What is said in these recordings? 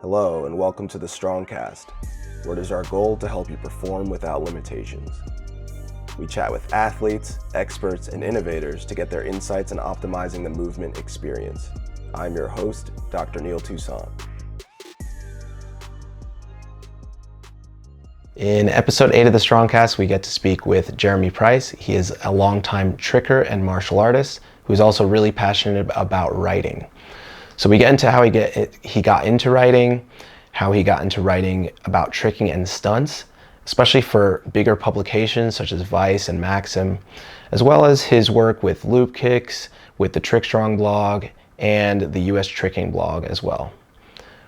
Hello and welcome to the StrongCast, where it is our goal to help you perform without limitations. We chat with athletes, experts, and innovators to get their insights in optimizing the movement experience. I'm your host, Dr. Neil Toussaint. In episode 8 of the StrongCast, we get to speak with Jeremy Price. He is a longtime tricker and martial artist who's also really passionate about writing. So we get into how he got into writing, how he got into writing about tricking and stunts, especially for bigger publications such as Vice and Maxim, as well as his work with Loop Kicks, with the TrickStrong blog, and the US Tricking blog as well.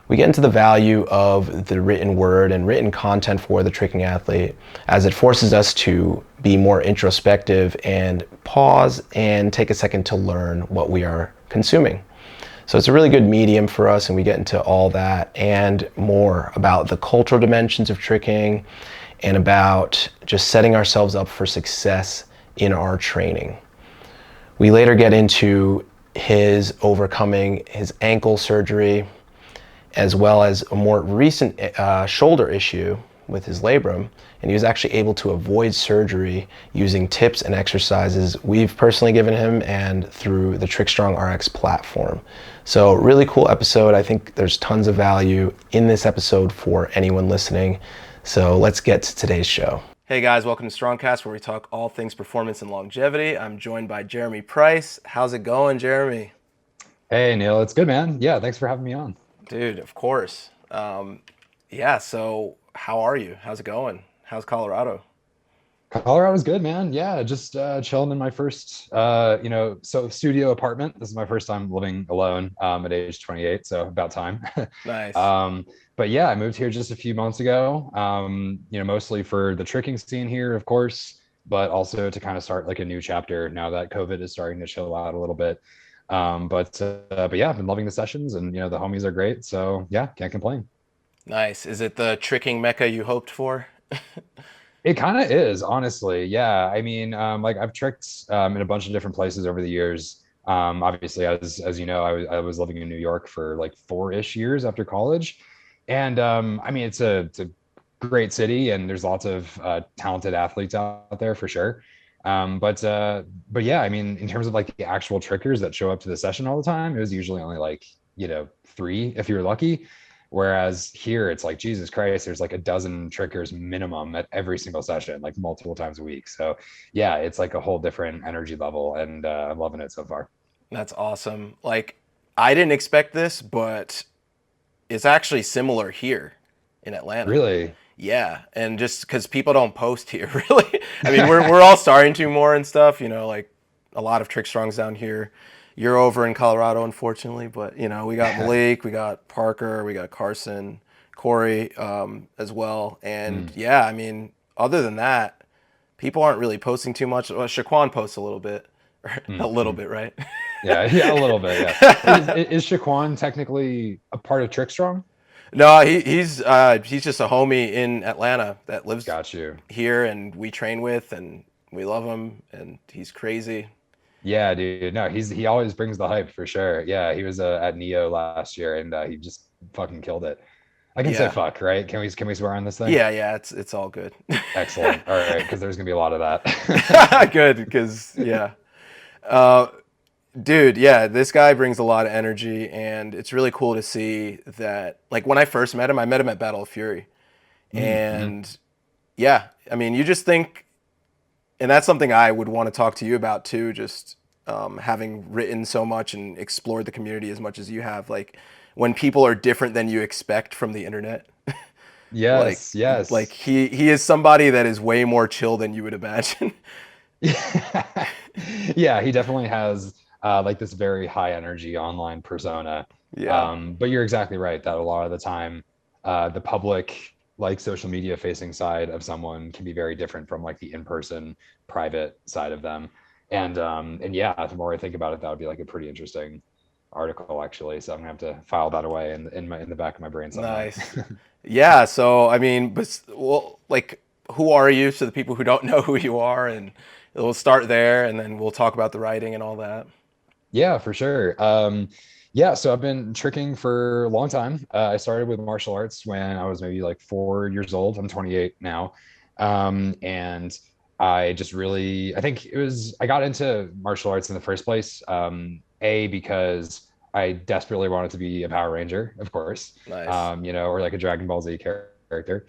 We get into the value of the written word and written content for the tricking athlete, as it forces us to be more introspective and pause and take a second to learn what we are consuming. So it's a really good medium for us, and we get into all that and more about the cultural dimensions of tricking and about just setting ourselves up for success in our training. We later get into his overcoming his ankle surgery, as well as a more recent shoulder issue with his labrum, and he was actually able to avoid surgery using tips and exercises we've personally given him and through the TrickStrong RX platform. So really cool episode. I think there's tons of value in this episode for anyone listening. So let's get to today's show. Hey guys, welcome to StrongCast, where we talk all things performance and longevity. I'm joined by Jeremy Price. How's it going, Jeremy? Hey Neil, it's good, man. Yeah, thanks for having me on. Dude, of course. So how are you? How's it going? How's Colorado? Colorado's good, man. Yeah, just chilling in my first studio apartment. This is my first time living alone at age 28, so about time. Nice. But yeah, I moved here just a few months ago. Mostly for the tricking scene here, of course, but also to kind of start like a new chapter now that COVID is starting to chill out a little bit. But yeah, I've been loving the sessions, and the homies are great. So yeah, can't complain. Nice. Is it the tricking mecca you hoped for? It kind of is, honestly. Yeah. I mean, like I've tricked in a bunch of different places over the years. Obviously, as you know, I was living in New York for like 4-ish years after college, and I mean, it's a great city, and there's lots of talented athletes out there for sure. But yeah, I mean, in terms of like the actual trickers that show up to the session all the time, it was usually only like 3 if you're lucky. Whereas here, it's like, Jesus Christ, there's like a dozen triggers minimum at every single session, like multiple times a week. So yeah, it's like a whole different energy level, and I'm loving it so far. That's awesome. Like, I didn't expect this, but it's actually similar here in Atlanta. Really? Yeah, and just because people don't post here, really. I mean, we're all starting to more and stuff. Like a lot of trick strongs down here. You're over in Colorado, unfortunately, but we got Malik, we got Parker, we got Carson, Corey as well, and Mm, yeah, I mean, other than that, people aren't really posting too much. Well, Shaquan posts a little bit, a mm, little mm. bit, right? Yeah, yeah, a little bit. Yeah. Is Shaquan technically a part of TrickStrong? No, he's just a homie in Atlanta that lives Got you. here, and we train with, and we love him, and he's crazy. Yeah, dude. No, he always brings the hype for sure. Yeah, he was at Neo last year, and he just fucking killed it. I can say Yeah, fuck, right? Can we swear on this thing? yeah, it's all good. Excellent. All right, because there's gonna be a lot of that. Good, because yeah, uh, dude, yeah, this guy brings a lot of energy, and it's really cool to see that. Like when I met him at Battle of Fury, Mm-hmm. and yeah, I mean, you just think, and that's something I would want to talk to you about too. Just having written so much and explored the community as much as you have, like when people are different than you expect from the internet. like Yes, like yes. he is somebody that is way more chill than you would imagine. Yeah, he definitely has like this very high energy online persona. Yeah. But you're exactly right that a lot of the time, the public, like social media facing side of someone can be very different from like the in-person private side of them. And yeah, the more I think about it, that would be like a pretty interesting article actually. So I'm gonna have to file that away in the back of my brain somewhere. Nice. Yeah, so I mean, but well, like, who are you? So the people who don't know who you are, and we'll start there, and then we'll talk about the writing and all that. Yeah, for sure. Yeah, so I've been tricking for a long time. I started with martial arts when I was maybe like 4 years old. I'm 28 now. And I just really, I think it was, I got into martial arts in the first place. Because I desperately wanted to be a Power Ranger, of course, Nice. or like a Dragon Ball Z character.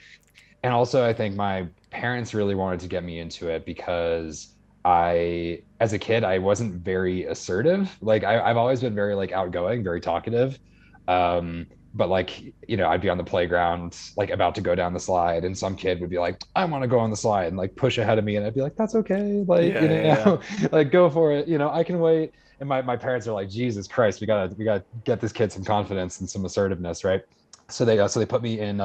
And also, I think my parents really wanted to get me into it because as a kid, I wasn't very assertive. Like I've always been very like outgoing, very talkative. But like, I'd be on the playground, like about to go down the slide, and some kid would be like, I want to go on the slide and like push ahead of me. And I'd be like, that's okay. Like, Yeah, yeah, yeah. like go for it. I can wait. And my parents are like, Jesus Christ, we gotta get this kid some confidence and some assertiveness, right? So they put me in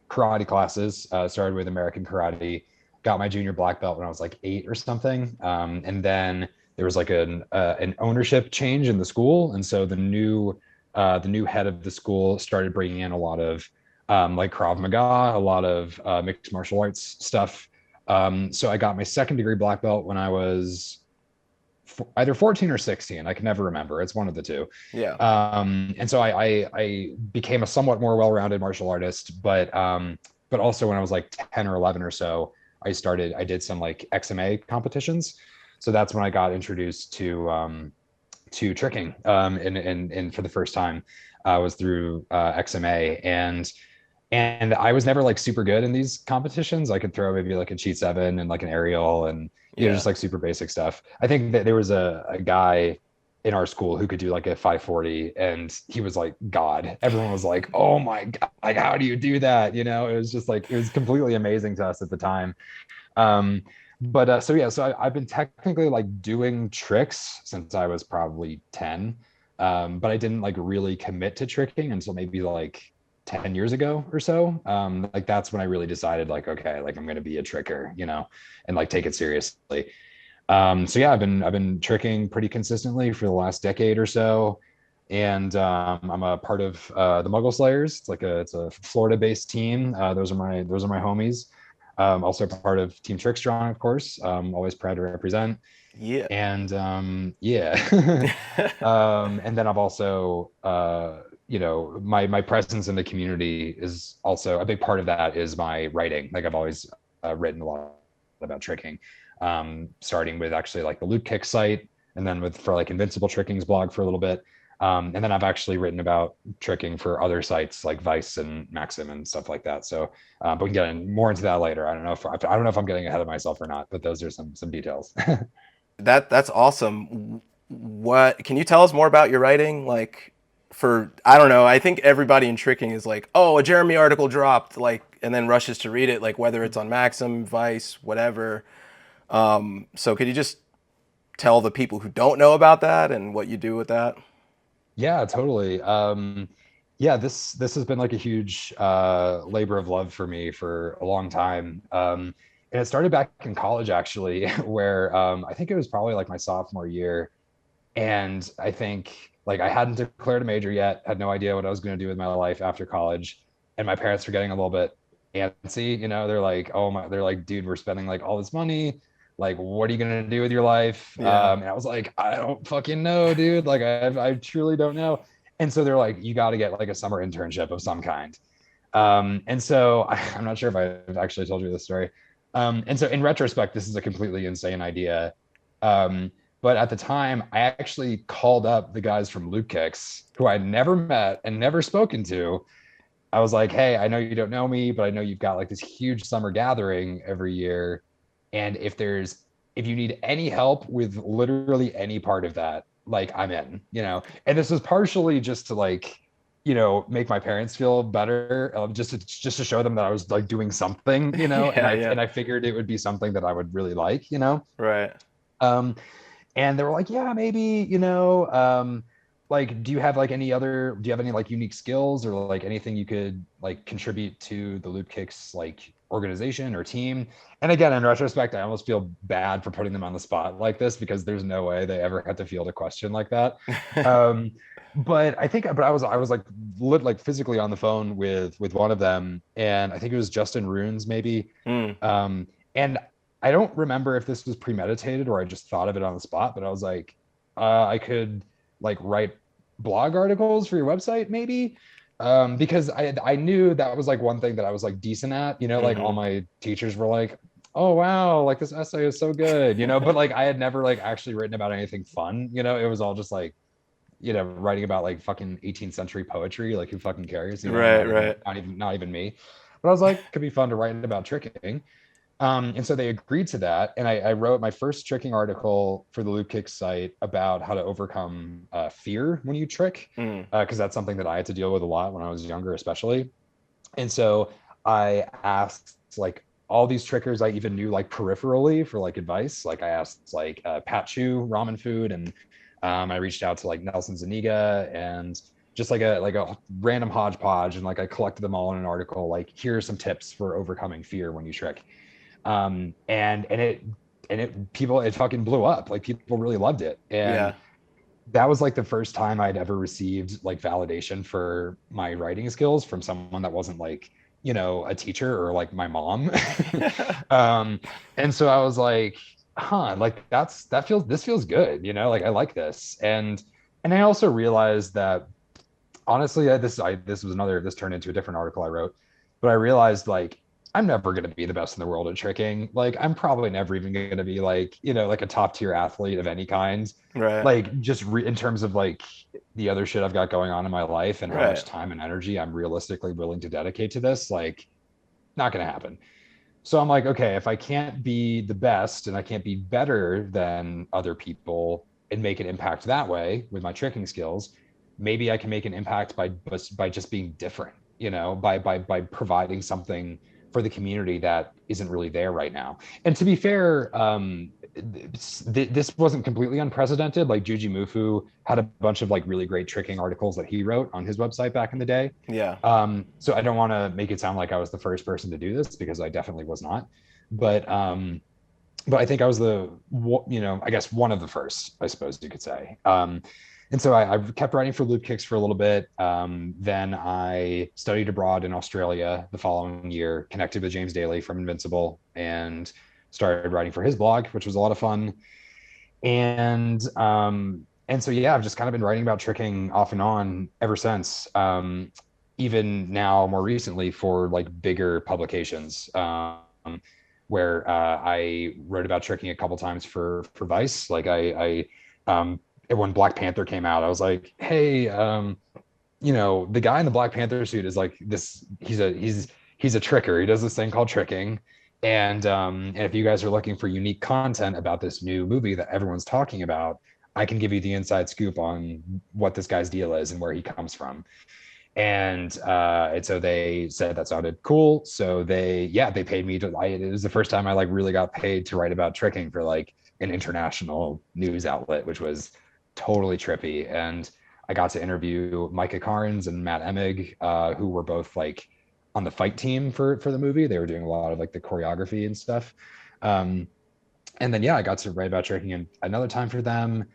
karate classes. Started with American karate, got my junior black belt when I was like 8 or something, and then there was like an ownership change in the school, and so the new head of the school started bringing in a lot of like Krav Maga, a lot of mixed martial arts stuff. So I got my second degree black belt when I was either 14 or 16. I can never remember. It's one of the two. Yeah. And so I became a somewhat more well-rounded martial artist, but also when I was like 10 or 11 or so, I did some like XMA competitions. So that's when I got introduced to tricking, and for the first time was through XMA. And I was never like super good in these competitions. I could throw maybe like a cheat seven and like an aerial and Yeah. just like super basic stuff. I think that there was a guy in our school who could do like a 540, and he was like God. Everyone was like, "Oh my God, like how do you do that?" It was just like it was completely amazing to us at the time. Um, but so yeah, so I've been technically like doing tricks since I was probably 10. But I didn't like really commit to tricking until maybe like 10 years ago or so. Like that's when I really decided like, okay, like I'm gonna be a tricker, and like take it seriously. So yeah, I've been tricking pretty consistently for the last decade or so. And I'm a part of the Muggle Slayers. It's a Florida-based team. Those are my homies. Also part of Team TrickStrong, of course. Always proud to represent. Yeah. And yeah, and then I've also, my presence in the community is also a big part of that. Is my writing. Like I've always written a lot about tricking, starting with actually like the Loot Kick site, and then for like Invincible Tricking's blog for a little bit. And then I've actually written about tricking for other sites like Vice and Maxim and stuff like that. So, but we can get more into that later. I don't know if I'm getting ahead of myself or not, but those are some details. That's awesome. What can you tell us more about your writing? Like, for I don't know. I think everybody in tricking is like, oh, a Jeremy article dropped, like, and then rushes to read it, like whether it's on Maxim, Vice, whatever. So could you just tell the people who don't know about that and what you do with that? Yeah, totally. Yeah, this has been like a huge labor of love for me for a long time. And it started back in college actually, where I think it was probably like my sophomore year. And I think like I hadn't declared a major yet, had no idea what I was going to do with my life after college. And my parents were getting a little bit antsy, they're like, oh my, they're like, dude, we're spending like all this money. Like, what are you going to do with your life? Yeah. And I was like, I don't fucking know, dude. Like, I truly don't know. And so they're like, you got to get like a summer internship of some kind. And so I'm not sure if I've actually told you this story. And so in retrospect, this is a completely insane idea. Um, but at the time, I actually called up the guys from Loop Kicks, who I'd never met and never spoken to. I was like, hey, I know you don't know me, but I know you've got like this huge summer gathering every year. And if you need any help with literally any part of that, like I'm in. And this was partially just to like, make my parents feel better, just to show them that I was like doing something, and Yeah, I yeah. and I figured it would be something that I would really like. Right. Um, and they were like, yeah, maybe, like, do you have any like unique skills or like anything you could like contribute to the Loop Kicks like organization or team? And again, in retrospect, I almost feel bad for putting them on the spot like this because there's no way they ever had to field a question like that. Um, but I was like like physically on the phone with one of them, and I think it was Justin Runes maybe. Mm. And I don't remember if this was premeditated or I just thought of it on the spot, but I was like, I could like write blog articles for your website, maybe. Because I knew that was like one thing that I was like decent at, like all Hmm. my teachers were like, oh wow, like this essay is so good, but like I had never like actually written about anything fun, it was all just like, writing about like fucking 18th century poetry, like who fucking cares, Right, right. not even me. But I was like, could be fun to write about tricking. And so they agreed to that. And I wrote my first tricking article for the Loop Kick site about how to overcome fear when you trick, Mm. because that's something that I had to deal with a lot when I was younger, especially. And so I asked like all these trickers I even knew like peripherally for like advice. Like I asked like Pat Chu, ramen food, and I reached out to like Nelson Zuniga and just like a random hodgepodge, and like I collected them all in an article. Like here are some tips for overcoming fear when you trick. And it fucking blew up. Like people really loved it, and Yeah. that was like the first time I'd ever received like validation for my writing skills from someone that wasn't like, a teacher or like my mom. um, and so I was like, huh, like this feels good, like I like this. And I also realized that honestly, this turned into a different article I wrote, but I realized like I'm never going to be the best in the world at tricking. Like I'm probably never even going to be like, like a top tier athlete of any kind. Right, Like just in terms of like the other shit I've got going on in my life and how much right. time and energy I'm realistically willing to dedicate to this, like not going to happen. So I'm like, okay, if I can't be the best and I can't be better than other people and make an impact that way with my tricking skills, maybe I can make an impact by just being different, by providing something for the community that isn't really there right now. And to be fair, this wasn't completely unprecedented. Like Juji Mufu had a bunch of like really great tricking articles that he wrote on his website back in the day. Yeah. So I don't want to make it sound like I was the first person to do this because I definitely was not. But but I think I was I guess one of the first, I suppose you could say. And so I kept writing for Loop Kicks for a little bit. Then I studied abroad in Australia the following year, connected with James Daly from Invincible, and started writing for his blog, which was a lot of fun. And so yeah, I've just kind of been writing about tricking off and on ever since. Even now, more recently, for like bigger publications. Where I wrote about tricking a couple times for Vice. Like when Black Panther came out, I was like, hey, the guy in the Black Panther suit is like this. He's a tricker. He does this thing called tricking. And if you guys are looking for unique content about this new movie that everyone's talking about, I can give you the inside scoop on what this guy's deal is and where he comes from. And so they said that sounded cool. So they paid me it was the first time I like really got paid to write about tricking for like an international news outlet, which was totally trippy. And I got to interview Micah Carnes and Matt Emig, who were both like on the fight team for the movie. They were doing a lot of like the choreography and stuff. Um, and then yeah, I got to write about tricking another time for them,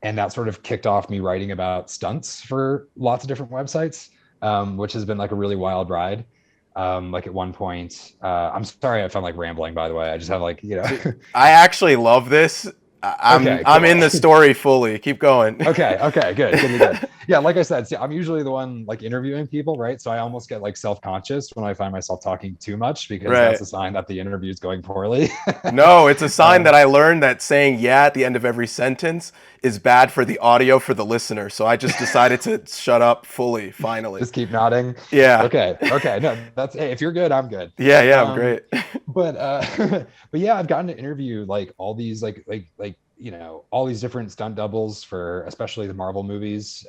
and that sort of kicked off me writing about stunts for lots of different websites, which has been like a really wild ride. Like at one point, I'm sorry if I'm like rambling. By the way, I just have like I actually love this. okay, I'm cool. in the story fully. Keep going. Okay, good. Yeah, like I said, see, I'm usually the one like interviewing people, right? So I almost get like self-conscious when I find myself talking too much because that's Right. a sign that the interview is going poorly. No, it's a sign um, that I learned that saying yeah at the end of every sentence is bad for the audio for the listener. So I just decided to shut up fully, finally. just keep nodding. Yeah. Okay. No, that's hey, if you're good, I'm good. Yeah, yeah, I'm Um, great. but but yeah, I've gotten to interview like all these all these different stunt doubles for especially the Marvel movies.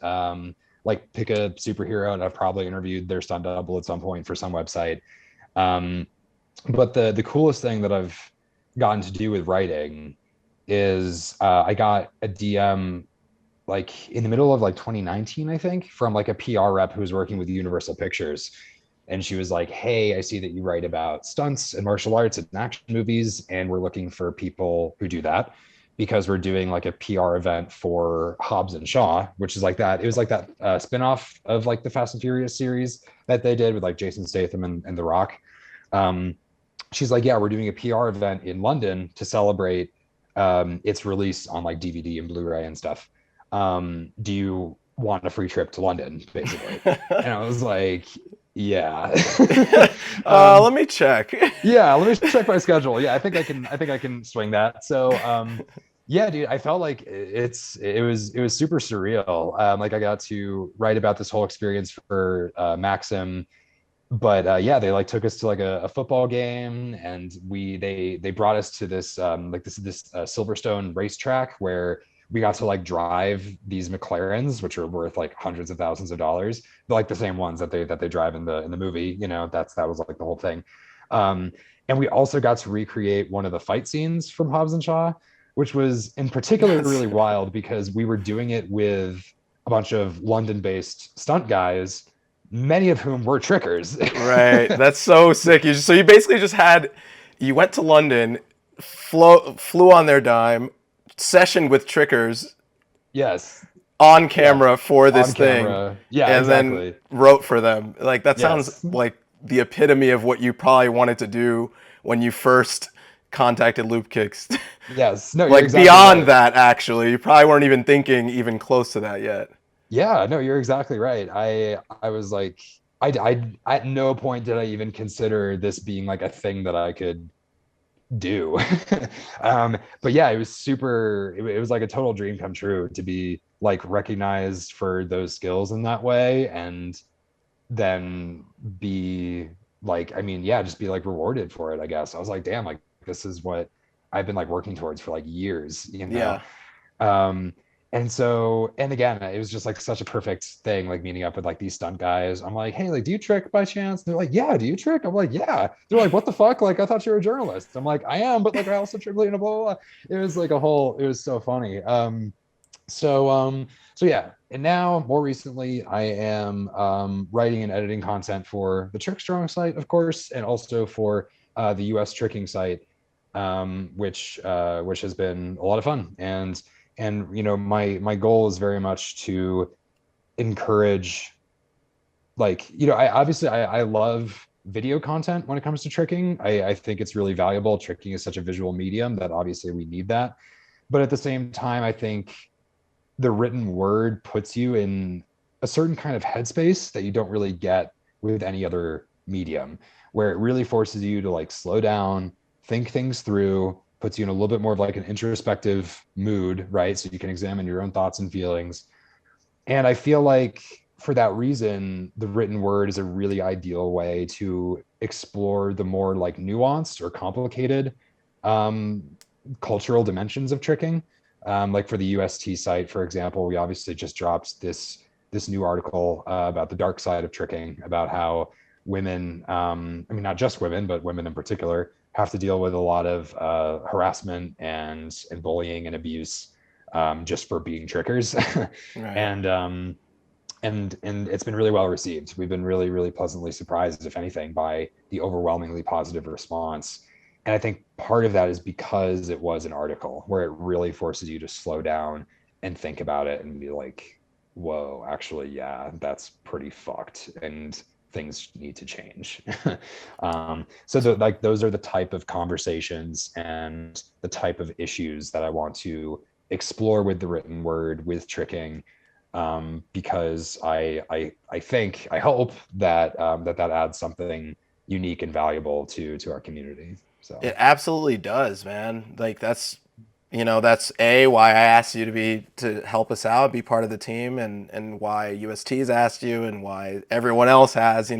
Like pick a superhero, and I've probably interviewed their stunt double at some point for some website. Um, but the coolest thing that I've gotten to do with writing is I got a DM like in the middle of like 2019, I think, from like a PR rep who was working with Universal Pictures. And she was like, hey, I see that you write about stunts and martial arts and action movies, and we're looking for people who do that because we're doing like a PR event for Hobbs and Shaw, which is like that. It was like that spinoff of like the Fast and Furious series that they did with like Jason Statham and The Rock. Um, she's like, yeah, we're doing a PR event in London to celebrate its release on like DVD and Blu-ray and stuff. Do you want a free trip to London, basically. And I was like, yeah. Let me check. Yeah, let me check my schedule. Yeah, I think I can swing that. So yeah, dude, I felt like it was super surreal. Like I got to write about this whole experience for Maxim, but yeah, they like took us to like a football game, and they brought us to this like this Silverstone racetrack where we got to like drive these McLarens, which are worth like hundreds of thousands of dollars, like the same ones that they drive in the movie. You know, that was like the whole thing. Um, and we also got to recreate one of the fight scenes from Hobbs and Shaw, which was in particular That's really wild because we were doing it with a bunch of London-based stunt guys, many of whom were trickers. right. That's so sick. So you basically just you went to London, flew on their dime, sessioned with trickers Yes. on Yeah. camera for On this thing, camera. Yeah, and then exactly. wrote for them. Like that sounds Yes. like the epitome of what you probably wanted to do when you first contacted Loop Kicks. Yes. No, you're Like exactly beyond right. that, actually, you probably weren't even thinking even close to that yet. Yeah, no, you're exactly right. I was like, at no point did I even consider this being like a thing that I could do. But yeah, it was super, it was like a total dream come true to be like recognized for those skills in that way, and then be like, I mean, yeah, just be like rewarded for it, I guess. I was like, damn, like this is what I've been like working towards for like years, you know? Yeah. Um, and so, and again, it was just like such a perfect thing, like meeting up with like these stunt guys. I'm like, hey, like, do you trick by chance? They're like, yeah, do you trick? I'm like, yeah. They're like, what the fuck? Like, I thought you were a journalist. I'm like, I am, but like, I also trick, you know, blah, blah, blah. It was like a whole, it was so funny. So so yeah, and now more recently I am writing and editing content for the TrickStrong site, of course, and also for the US tricking site, which has been a lot of fun. And you know, my goal is very much to encourage, like, you know, I obviously I love video content when it comes to tricking. I think it's really valuable. Tricking is such a visual medium that obviously we need that. But at the same time, I think the written word puts you in a certain kind of headspace that you don't really get with any other medium, where it really forces you to like slow down, think things through, puts you in a little bit more of like an introspective mood, right? So you can examine your own thoughts and feelings. And I feel like for that reason, the written word is a really ideal way to explore the more like nuanced or complicated um, cultural dimensions of tricking. Like for the UST site, for example, we obviously just dropped this new article about the dark side of tricking, about how women, I mean, not just women, but women in particular, have to deal with a lot of harassment and bullying and abuse just for being trickers. Right. and and it's been really well received. We've been really, really pleasantly surprised, if anything, by the overwhelmingly positive response. And I think part of that is because it was an article where it really forces you to slow down and think about it and be like, whoa, actually, yeah, that's pretty fucked. And things need to change. So like those are the type of conversations and the type of issues that I want to explore with the written word, with tricking, because I think, I hope that that adds something unique and valuable to our community. So It absolutely does, man. Like that's a why I asked you to help us out, be part of the team, and why UST's asked you, and why everyone else has,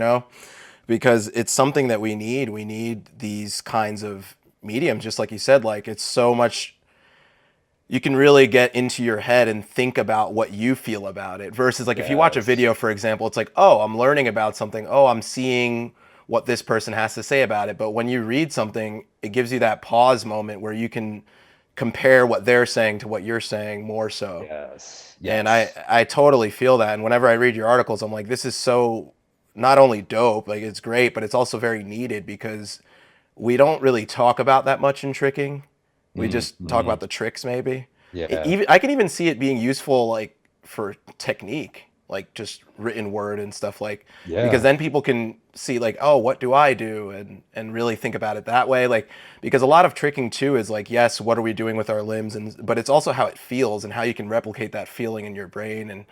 because it's something that we need. We need these kinds of mediums, just like you said. Like it's so much you can really get into your head and think about what you feel about it versus like if you watch a yes, video, for example, it's like, oh, I'm learning about something, oh, I'm seeing what this person has to say about it. But when you read something, it gives you that pause moment where you can compare what they're saying to what you're saying more so. yes, And I yes, I totally feel that. And whenever I read your articles, I'm like, this is so not only dope, like it's great, but it's also very needed because we don't really talk about that much in tricking. We just talk mm-hmm. about the tricks maybe. Yeah, Even I can even see it being useful like for technique, like just written word and stuff like because yeah, then people can see like, oh, what do I do and really think about it that way. Like because a lot of tricking too is like, yes, what are we doing with our limbs and but it's also how it feels and how you can replicate that feeling in your brain and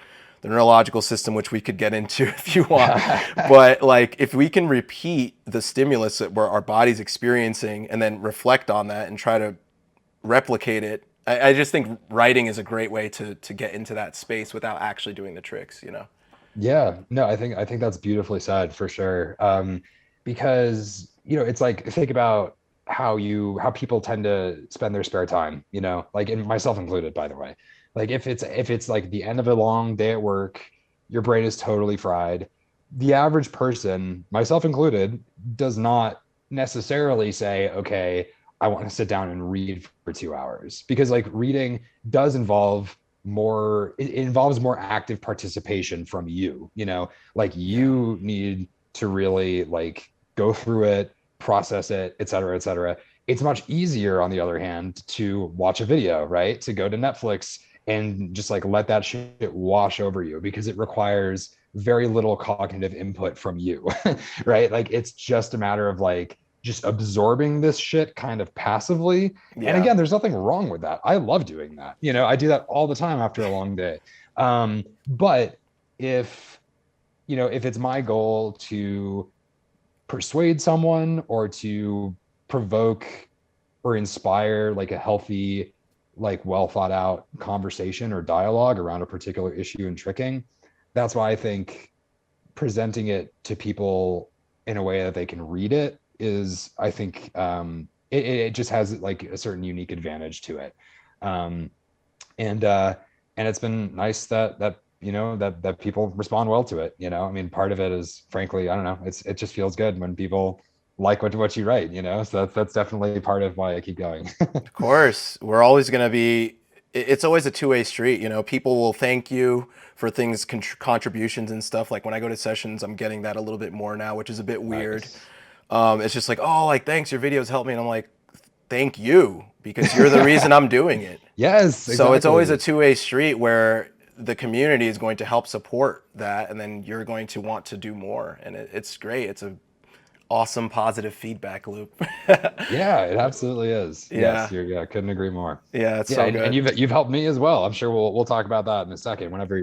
the neurological system, which we could get into if you want. But like, if we can repeat the stimulus that our body's experiencing and then reflect on that and try to replicate it, I just think writing is a great way to get into that space without actually doing the tricks, you know? Yeah, no, I think that's beautifully said for sure. Because it's like think about how people tend to spend their spare time, like and myself included, by the way. Like if it's like the end of a long day at work, your brain is totally fried. The average person, myself included, does not necessarily say, okay, I want to sit down and read for 2 hours because like reading does involve it involves more active participation from you, like Yeah. you need to really like go through it, process it, et cetera, et cetera. It's much easier on the other hand to watch a video, right, to go to Netflix and just like let that shit wash over you because it requires very little cognitive input from you right, like it's just a matter of like just absorbing this shit kind of passively. And Yeah. again, there's nothing wrong with that. I love doing that. I do that all the time after a long day. But if, if it's my goal to persuade someone or to provoke or inspire like a healthy, like well thought out conversation or dialogue around a particular issue in tricking, that's why I think presenting it to people in a way that they can read it is, I think, it just has like a certain unique advantage to it. Um, and and it's been nice that people respond well to it. I mean, part of it is frankly, I don't know, it just feels good when people like what you write. So that's definitely part of why I keep going. Of course, we're always going to be. It's always a two-way street. People will thank you for things, contributions and stuff. Like when I go to sessions, I'm getting that a little bit more now, which is a bit weird. Nice. It's just like, oh, like thanks, your videos help me, and I'm like, thank you because you're the reason I'm doing it. Yes, So it's always a exactly. two-way street where the community is going to help support that, and then you're going to want to do more, and it's great. It's a awesome positive feedback loop. Yeah, it absolutely is. Yes, Yeah, yeah, couldn't agree more. yeah, it's Yeah, so and good. you've helped me as well. I'm sure we'll talk about that in a second, whenever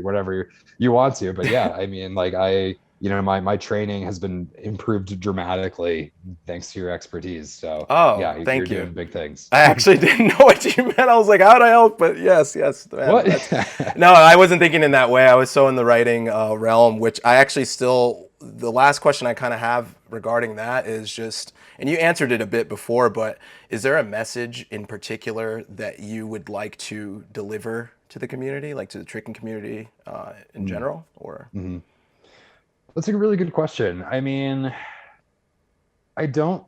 you want to. But yeah, I mean, like my training has been improved dramatically thanks to your expertise. So Oh, yeah, you're thank you. doing big things. I actually didn't know what you meant. I was like, how'd I help? But yes, yes, man. What? That's no, I wasn't thinking in that way. I was so in the writing realm, which I actually still. The last question I kind of have regarding that is just, and you answered it a bit before, but is there a message in particular that you would like to deliver to the community, like to the tricking community in general, or? Mm-hmm. That's a really good question. I mean, I don't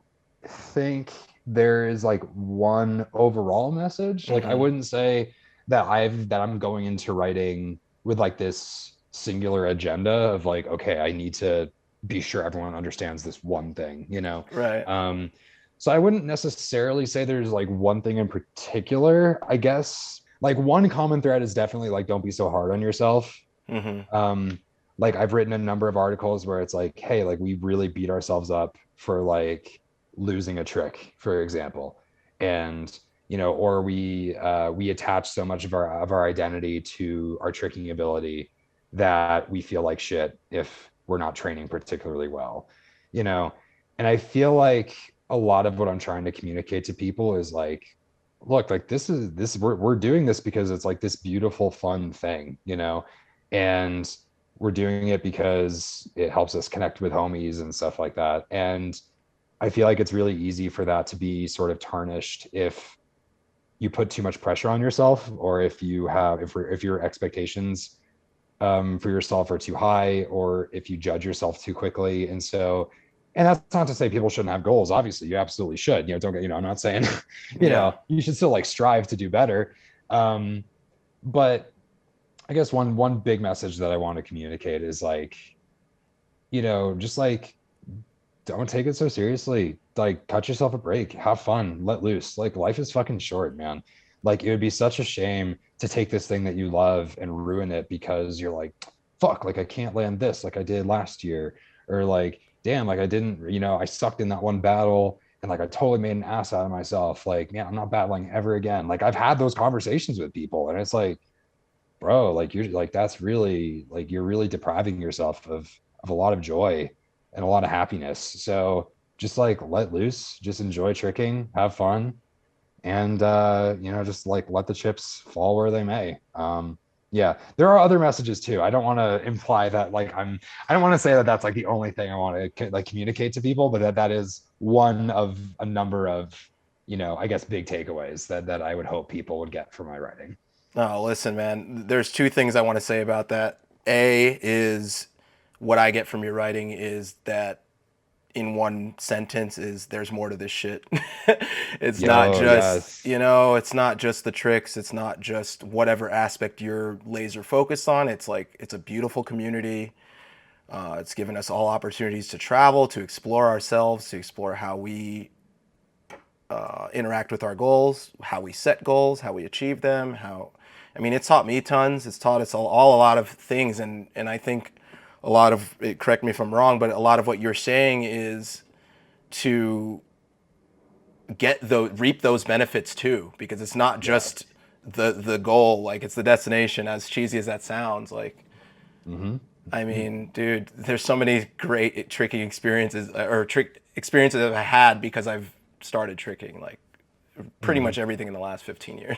think there is like one overall message. Like I Mm-hmm. wouldn't say that I'm going into writing with like this singular agenda of like, okay, I need to be sure everyone understands this one thing. Right. Um, so I wouldn't necessarily say there's like one thing in particular. I guess like one common thread is definitely like don't be so hard on yourself. Mm-hmm. um like I've written a number of articles where it's like, hey, like we really beat ourselves up for like losing a trick, for example. And or we attach so much of our identity to our tricking ability that we feel like shit if we're not training particularly well you know and I feel like a lot of what I'm trying to communicate to people is like, look, like this we're doing this because it's like this beautiful fun thing. And we're doing it because it helps us connect with homies and stuff like that. And I feel like it's really easy for that to be sort of tarnished if you put too much pressure on yourself, or if your expectations for yourself are too high, or if you judge yourself too quickly. And that's not to say people shouldn't have goals. Obviously, you absolutely should. Don't get. I'm not saying, Yeah. you should still like strive to do better. Um, but I guess one big message that I want to communicate is like, just like don't take it so seriously. Like cut yourself a break, have fun, let loose. Like life is fucking short, man. Like it would be such a shame to take this thing that you love and ruin it because you're like, fuck, like I can't land this like I did last year. Or like, damn, like I didn't, I sucked in that one battle and like I totally made an ass out of myself. Like, man, I'm not battling ever again. Like I've had those conversations with people and it's like, bro, like you're like that's really like you're really depriving yourself of a lot of joy and a lot of happiness. So just like let loose, just enjoy tricking, have fun, and just like let the chips fall where they may. Yeah, there are other messages too. I don't want to imply that like I don't want to say that that's like the only thing I want to like communicate to people, but that is one of a number of, I guess big takeaways that I would hope people would get from my writing. Oh, listen, man. There's two things I want to say about that. A is what I get from your writing is that in one sentence is there's more to this shit. It's not Yo, just, yes. it's not just the tricks, it's not just whatever aspect you're laser focused on. It's like it's a beautiful community. It's given us all opportunities to travel, to explore ourselves, to explore how we interact with our goals, how we set goals, how we achieve them, I mean, it's taught me tons. It's taught us all a lot of things, and I think a lot of correct me if I'm wrong, but a lot of what you're saying is to reap those benefits too, because it's not just Yes. the goal, like it's the destination. As cheesy as that sounds, like Mm-hmm. I mean, dude, there's so many great tricking experiences or trick experiences that I had because I've started tricking like pretty Mm-hmm. much everything in the last 15 years.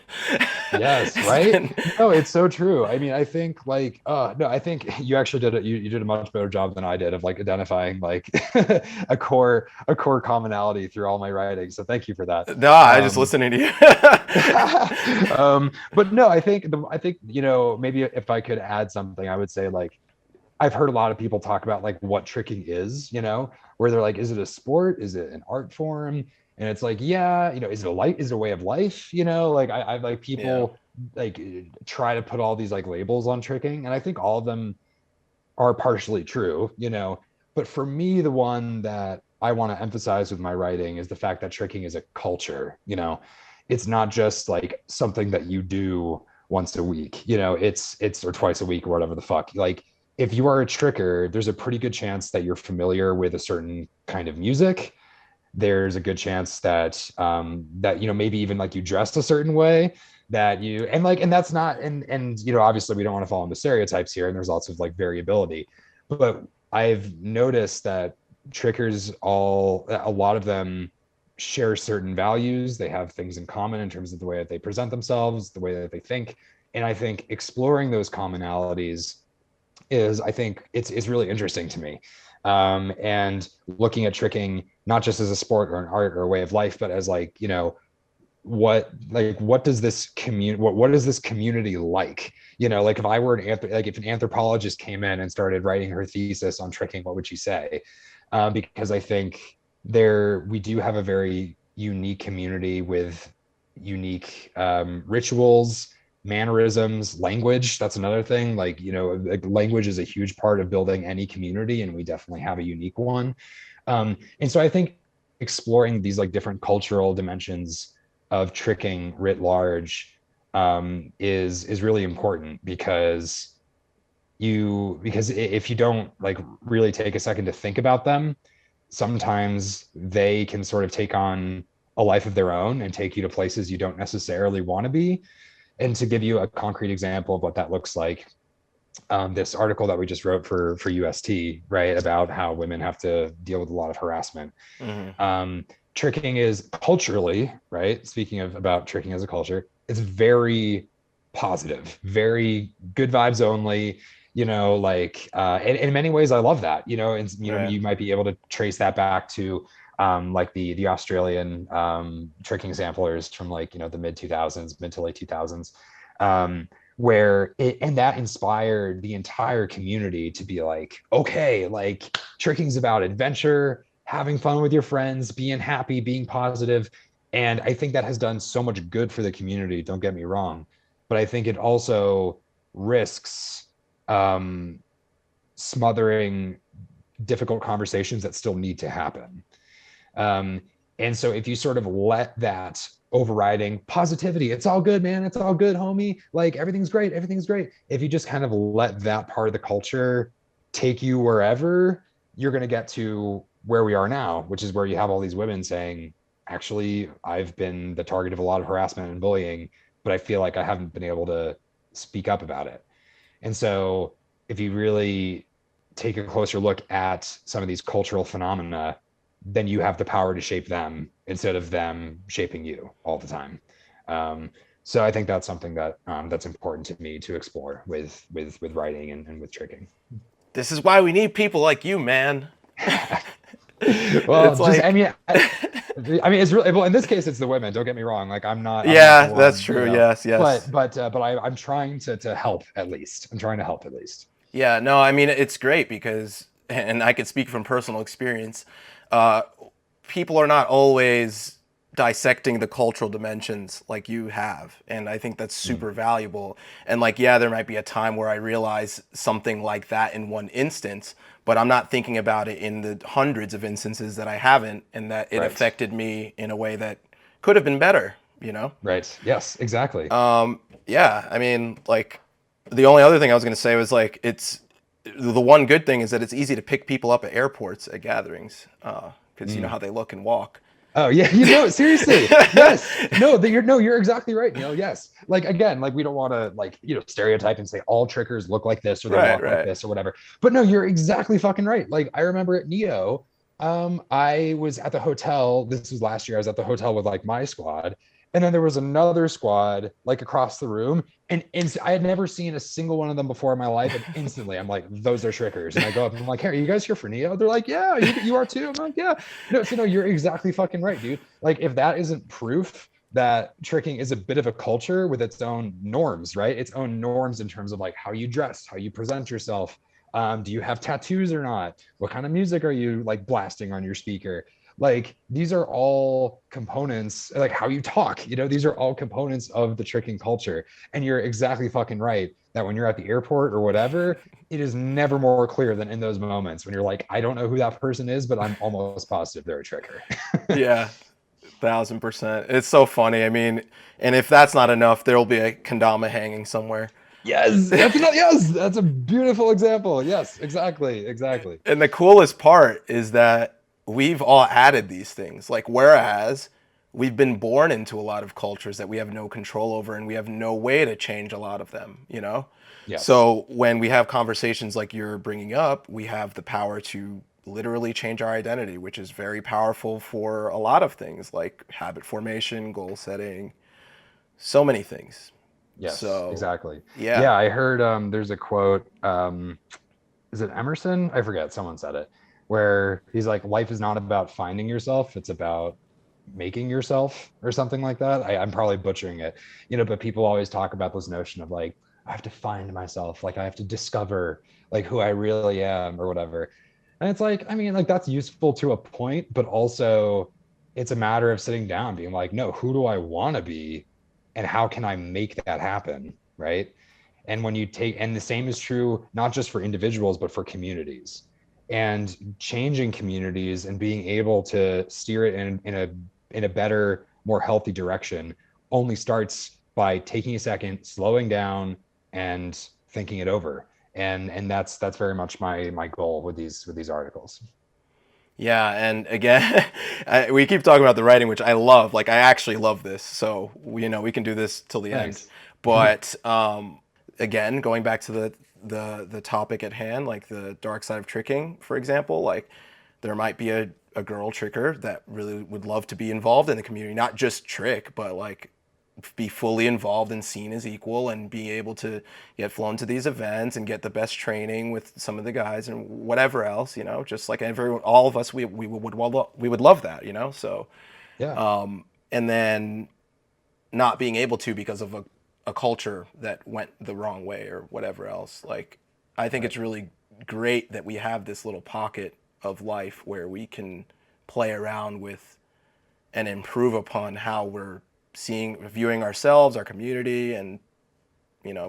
Yes, It's right? been No, it's so true. I mean, I think like no, I think you actually did it. You did a much better job than I did of like identifying like a core commonality through all my writing. So thank you for that. no, I just Um listening to you. but no, I think maybe if I could add something, I would say like I've heard a lot of people talk about like what tricking is, where they're like, is it a sport? Is it an art form? And it's like, yeah, is it a life? Is it a way of life? Like I like Yeah, people like try to put all these like labels on tricking, and I think all of them are partially true, But for me, the one that I want to emphasize with my writing is the fact that tricking is a culture. It's not just like something that you do once a week. It's or twice a week or whatever the fuck. Like if you are a tricker, there's a pretty good chance that you're familiar with a certain kind of music. There's a good chance that maybe even like you dressed a certain way, that you and that's not and obviously we don't want to fall into stereotypes here, and there's lots of like variability, but I've noticed that trickers, a lot of them share certain values. They have things in common in terms of the way that they present themselves, the way that they think, and I think exploring those commonalities is, I think it's really interesting to me. And looking at tricking not just as a sport or an art or a way of life, but as like, what does this community, what is this community like? Like if I were like if an anthropologist came in and started writing her thesis on tricking, what would she say? Because I think we do have a very unique community with unique rituals, mannerisms, language. That's another thing. Like, like language is a huge part of building any community, and we definitely have a unique one. And so I think exploring these like different cultural dimensions of tricking writ large is really important, because if you don't like really take a second to think about them, sometimes they can sort of take on a life of their own and take you to places you don't necessarily want to be. And to give you a concrete example of what that looks like, this article that we just wrote for UST, right, about how women have to deal with a lot of harassment. hmm Um, Tricking is culturally, right? Speaking of about tricking as a culture, it's very positive, very good vibes only. Like in many ways, I love that. And right. you might be able to trace that back to like the Australian tricking samplers from like the mid 2000s, mid to late 2000s, where and that inspired the entire community to be like, okay, like tricking's about adventure, having fun with your friends, being happy, being positive. And I think that has done so much good for the community, don't get me wrong, but I think it also risks um, smothering difficult conversations that still need to happen. um, and so if you sort of let that overriding positivity, it's all good, man, it's all good, homie, like everything's great, everything's great, if you just kind of let that part of the culture take you wherever, you're going to get to where we are now, which is where you have all these women saying, actually, I've been the target of a lot of harassment and bullying, but I feel like I haven't been able to speak up about it. And so if you really take a closer look at some of these cultural phenomena, then you have the power to shape them instead of them shaping you all the time. So I think that's something that that's important to me to explore with writing and with tricking. This is why we need people like you, man. Well, It's just like, I mean, it's really well. In this case, it's the women. Don't get me wrong. Like, I'm not the yeah, that's one, you true. know. Yes, yes. But I'm trying to help at least. I'm trying to help at least. Yeah, no, I mean, it's great because, and I can speak from personal experience, uh, people are not always dissecting the cultural dimensions like you have. And I think that's Mm, super valuable. And like, yeah, there might be a time where I realize something like that in one instance, but I'm not thinking about it in the hundreds of instances that I haven't, and that it right. affected me in a way that could have been better, you know? Right. Yes. Exactly. Yeah, I mean, like, the only other thing I was going to say was like, it's the one good thing is that it's easy to pick people up at airports at gatherings, because you know Mm. how they look and walk. Oh yeah, you know, seriously. Yes. No, that you're no, you're exactly right, Neil. Yes. Like again, like we don't want to like, stereotype and say all trickers look like this or they Right, walk like right. this or whatever. But no, you're exactly fucking right. Like I remember at Neo, I was at the hotel. This was last year. I was at the hotel with like my squad. And then there was another squad like across the room. And I had never seen a single one of them before in my life. And instantly I'm like, those are trickers. And I go up and I'm like, hey, are you guys here for Neo? They're like, yeah, you are too. I'm like, yeah. No, so no, you're exactly fucking right, dude. Like if that isn't proof that tricking is a bit of a culture with its own norms, right? Its own norms in terms of like how you dress, how you present yourself. Do you have tattoos or not? What kind of music are you like blasting on your speaker? Like these are all components, like how you talk, these are all components of the tricking culture. And you're exactly fucking right that when you're at the airport or whatever, it is never more clear than in those moments when you're like, I don't know who that person is, but I'm almost positive they're a tricker. Yeah, 1000%. It's so funny. I mean, and if that's not enough, there'll be a kendama hanging somewhere. Yes, that's not, yes, that's a beautiful example. Yes, exactly, exactly. And the coolest part is that we've all added these things. Like, whereas we've been born into a lot of cultures that we have no control over and we have no way to change a lot of them, you know? Yes. So when we have conversations like you're bringing up, we have the power to literally change our identity, which is very powerful for a lot of things like habit formation, goal setting, so many things. Yes, So, exactly. yeah. Yeah, I heard there's a quote, is it Emerson? I forget, someone said it, where he's like, life is not about finding yourself, it's about making yourself or something like that. I'm probably butchering it, but people always talk about this notion of like, I have to find myself, like I have to discover like who I really am or whatever. And it's like, I mean, like that's useful to a point, but also it's a matter of sitting down, being like, no, who do I want to be? And how can I make that happen? Right. And when you take, and the same is true, not just for individuals, but for communities and changing communities and being able to steer it in a better, more healthy direction only starts by taking a second, slowing down and thinking it over. And that's very much my goal with these articles. Yeah, and again, we keep talking about the writing, which I love. Like, I actually love this. So, we can do this till the end. Thanks. But again, going back to the topic at hand, like the dark side of tricking, for example, like there might be a girl tricker that really would love to be involved in the community, not just trick, but like be fully involved and seen as equal and be able to get flown to these events and get the best training with some of the guys and whatever else, just like everyone, all of us, we would love that, so, Yeah. and then not being able to because of a culture that went the wrong way or whatever else. Like, I think Right. it's really great that we have this little pocket of life where we can play around with and improve upon how we're viewing ourselves, our community, and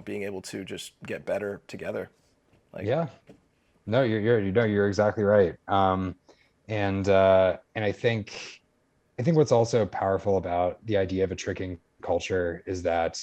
being able to just get better together. Like, Yeah. No, you're exactly right. And I think what's also powerful about the idea of a tricking culture is that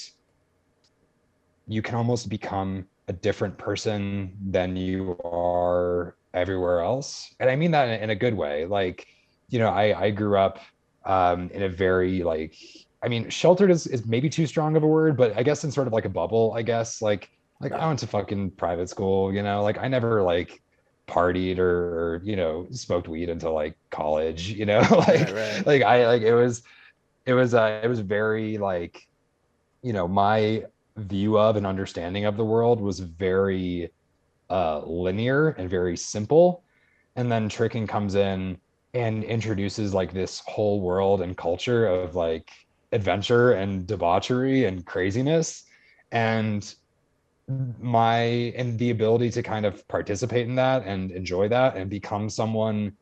you can almost become a different person than you are everywhere else. And I mean that in a good way. Like, I grew up in a very like I mean, sheltered is maybe too strong of a word, but I guess in sort of like a bubble, I guess. Like I Yeah. went to fucking private school, like I never like partied or smoked weed until like college, Right, right. like I like it was very like, my view of and understanding of the world was very linear and very simple. And then tricking comes in and introduces like this whole world and culture of like adventure and debauchery and craziness. And the ability to kind of participate in that and enjoy that and become someone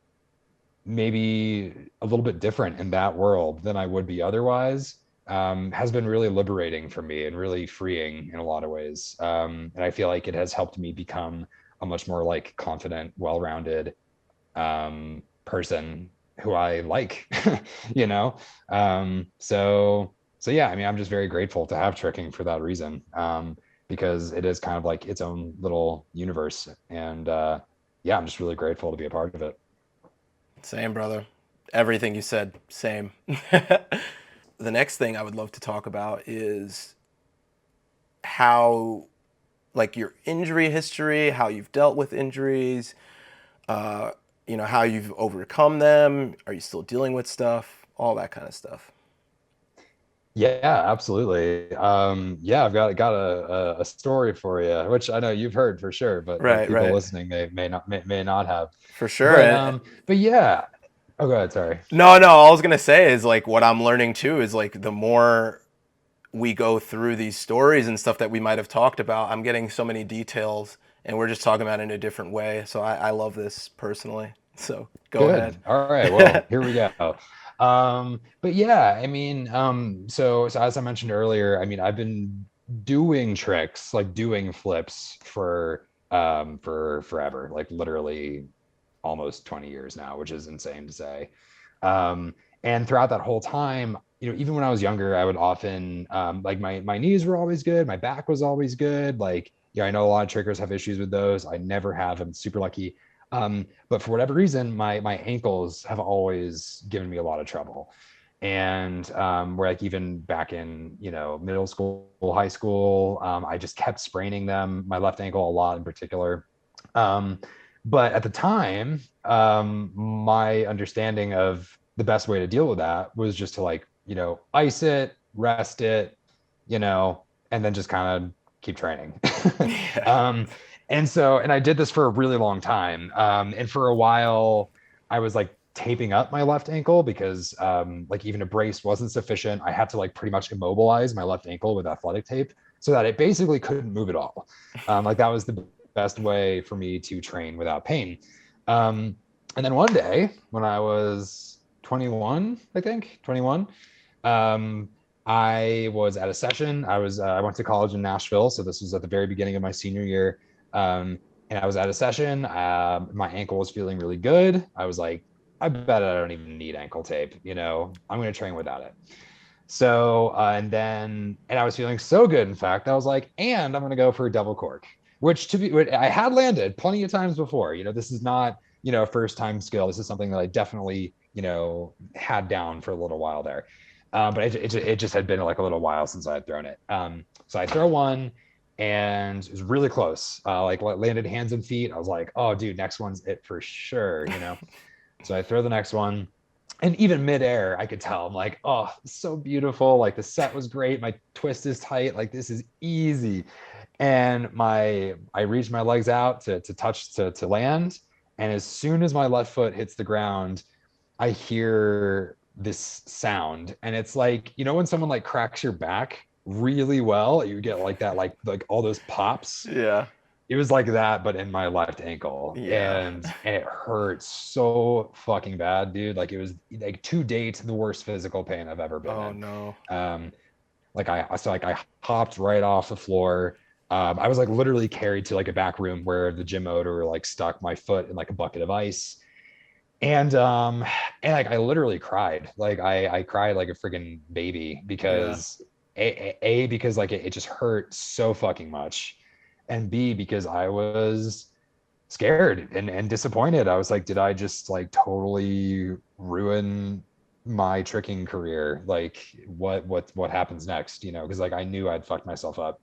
maybe a little bit different in that world than I would be otherwise, has been really liberating for me and really freeing in a lot of ways. And I feel like it has helped me become a much more like confident, well-rounded person who I like, you know? So yeah, I mean, I'm just very grateful to have tricking for that reason, because it is kind of like its own little universe. And yeah, I'm just really grateful to be a part of it. Same, brother. Everything you said, same. The next thing I would love to talk about is how, like, your injury history, how you've dealt with injuries, uh, how you've overcome them. Are you still dealing with stuff? All that kind of stuff. Yeah, absolutely. Yeah, I've got a story for you, which I know you've heard for sure, but Right, people right. listening may not have. For sure. But And but yeah. Oh, go ahead. Sorry. no, no, all I was gonna say is like what I'm learning too is like the more we go through these stories and stuff that we might have talked about, I'm getting so many details and we're just talking about it in a different way. So I love this personally. So go ahead. Good. All right. Well, here we go. But yeah, I mean, so as I mentioned earlier, I mean, I've been doing tricks, like doing flips for forever, like literally almost 20 years now, which is insane to say. Um, and throughout that whole time, even when I was younger, I would often like my knees were always good, my back was always good. Like, yeah, I know a lot of trickers have issues with those. I never have. I'm super lucky. But for whatever reason, my ankles have always given me a lot of trouble. And where like even back in middle school, high school, I just kept spraining them, my left ankle a lot in particular. Um, but at the time, my understanding of the best way to deal with that was just to like, ice it, rest it, you know, and then just kind of keep training. Yeah. um, and I did this for a really long time. And for a while, I was like taping up my left ankle because like even a brace wasn't sufficient. I had to like pretty much immobilize my left ankle with athletic tape so that it basically couldn't move at all. Like that was the best way for me to train without pain. Um, and then one day when I was 21, I think 21, um, I was at a session. I went to college in Nashville, so this was at the very beginning of my senior year. And I was at a session. My ankle was feeling really good. I was like, I bet I don't even need ankle tape. I'm going to train without it. So, and I was feeling so good. In fact, I was like, and I'm going to go for a double cork, which I had landed plenty of times before. This is not, a first time skill. This is something that I definitely, had down for a little while there. But it just had been like a little while since I had thrown it. So I throw one and it was really close. Like landed hands and feet. I was like, oh, dude, next one's it for sure. So I throw the next one. And even midair, I could tell I'm like, oh, so beautiful. Like the set was great. My twist is tight. Like this is easy. And I reach my legs out to touch to land. And as soon as my left foot hits the ground, I hear this sound. And it's like, when someone like cracks your back really well, you get like that, like all those pops. Yeah. It was like that, but in my left ankle, Yeah. and it hurt so fucking bad, dude. Like it was like to date the worst physical pain I've ever been Oh in. no. I hopped right off the floor. I was like literally carried to like a back room where the gym owner like stuck my foot in like a bucket of ice, and like I literally cried. Like I cried like a freaking baby Yeah. because because like it just hurt so fucking much, and B because I was scared and disappointed. I was like, did I just like totally ruin my tricking career, like what happens next, because like I knew I'd fucked myself up.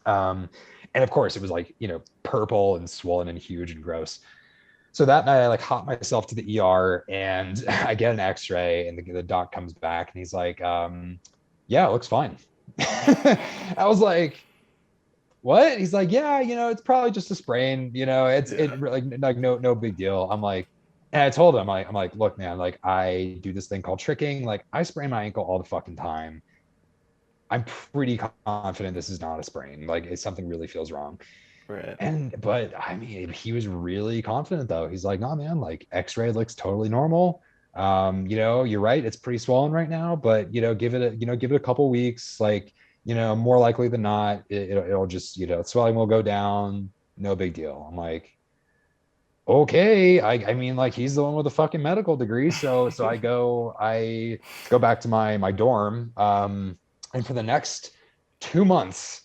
Um, and of course it was like, purple and swollen and huge and gross. So that night I like hop myself to the ER and I get an x-ray, and the doc comes back and he's like, yeah, it looks fine. I was like, what? He's like, yeah, it's probably just a sprain, it like no big deal. I'm like, and I told him, I'm like, look, man, like I do this thing called tricking. Like I sprain my ankle all the fucking time. I'm pretty confident this is not a sprain. Like it's something really feels wrong. Right. But I mean, he was really confident though. He's like, no, man, like x-ray looks totally normal. You're right, it's pretty swollen right now, but give it a couple weeks. Like, more likely than not, it'll just, swelling will go down. No big deal. I'm like, okay. I mean, like he's the one with a fucking medical degree. So I go back to my dorm. And for the next 2 months,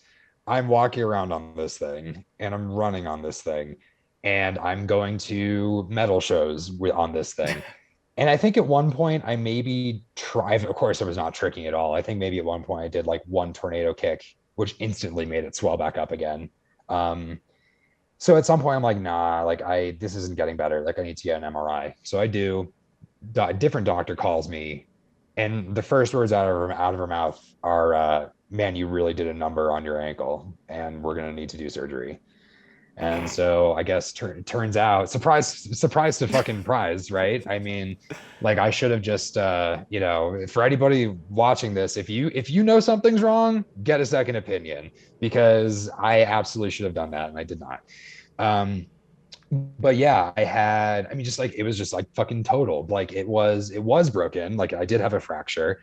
I'm walking around on this thing and I'm running on this thing and I'm going to metal shows on this thing. And I think at one point I maybe tried, of course, I was not tricking at all. I think maybe at one point I did like one tornado kick, which instantly made it swell back up again. Um, so at some point I'm like, nah, like this isn't getting better. Like I need to get an MRI. So I do. A different doctor calls me, and the first words out of her mouth are, "Man, you really did a number on your ankle, and we're gonna need to do surgery." And so I guess turns out, surprise to fucking prize, right? I mean, like I should have just, for anybody watching this, if you know something's wrong, get a second opinion, because I absolutely should have done that and I did not. Um, but yeah, I mean, just like it was just like fucking total. Like it was broken. Like I did have a fracture.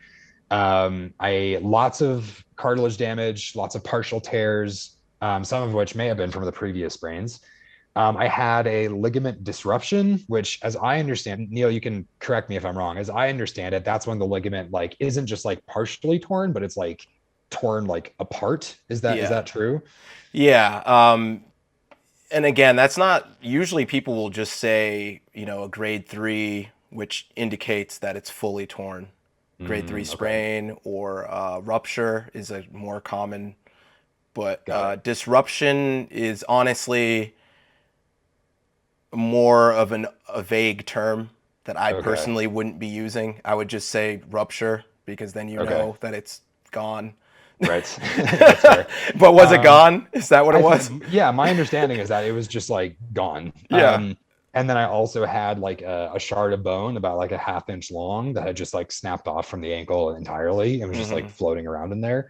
I lots of cartilage damage, lots of partial tears, some of which may have been from the previous sprains. I had a ligament disruption, which, as I understand, Neil, you can correct me if I'm wrong. As I understand it, that's when the ligament like isn't just like partially torn, but it's like torn like apart. Is that Yeah. true? Yeah. And again, that's not usually people will just say, a grade 3, which indicates that it's fully torn. Grade 3 Okay, sprain or rupture is a more common, but got it. disruption is honestly more of a vague term that I Okay, personally wouldn't be using. I would just say rupture because then you okay, know that it's gone. right. That's fair. But was it Um, gone? Is that what it was? yeah, my understanding is that it was just like gone. Yeah. And then I also had like a shard of bone about like a half-inch long that had just like snapped off from the ankle entirely and was just like Hmm. floating around in there.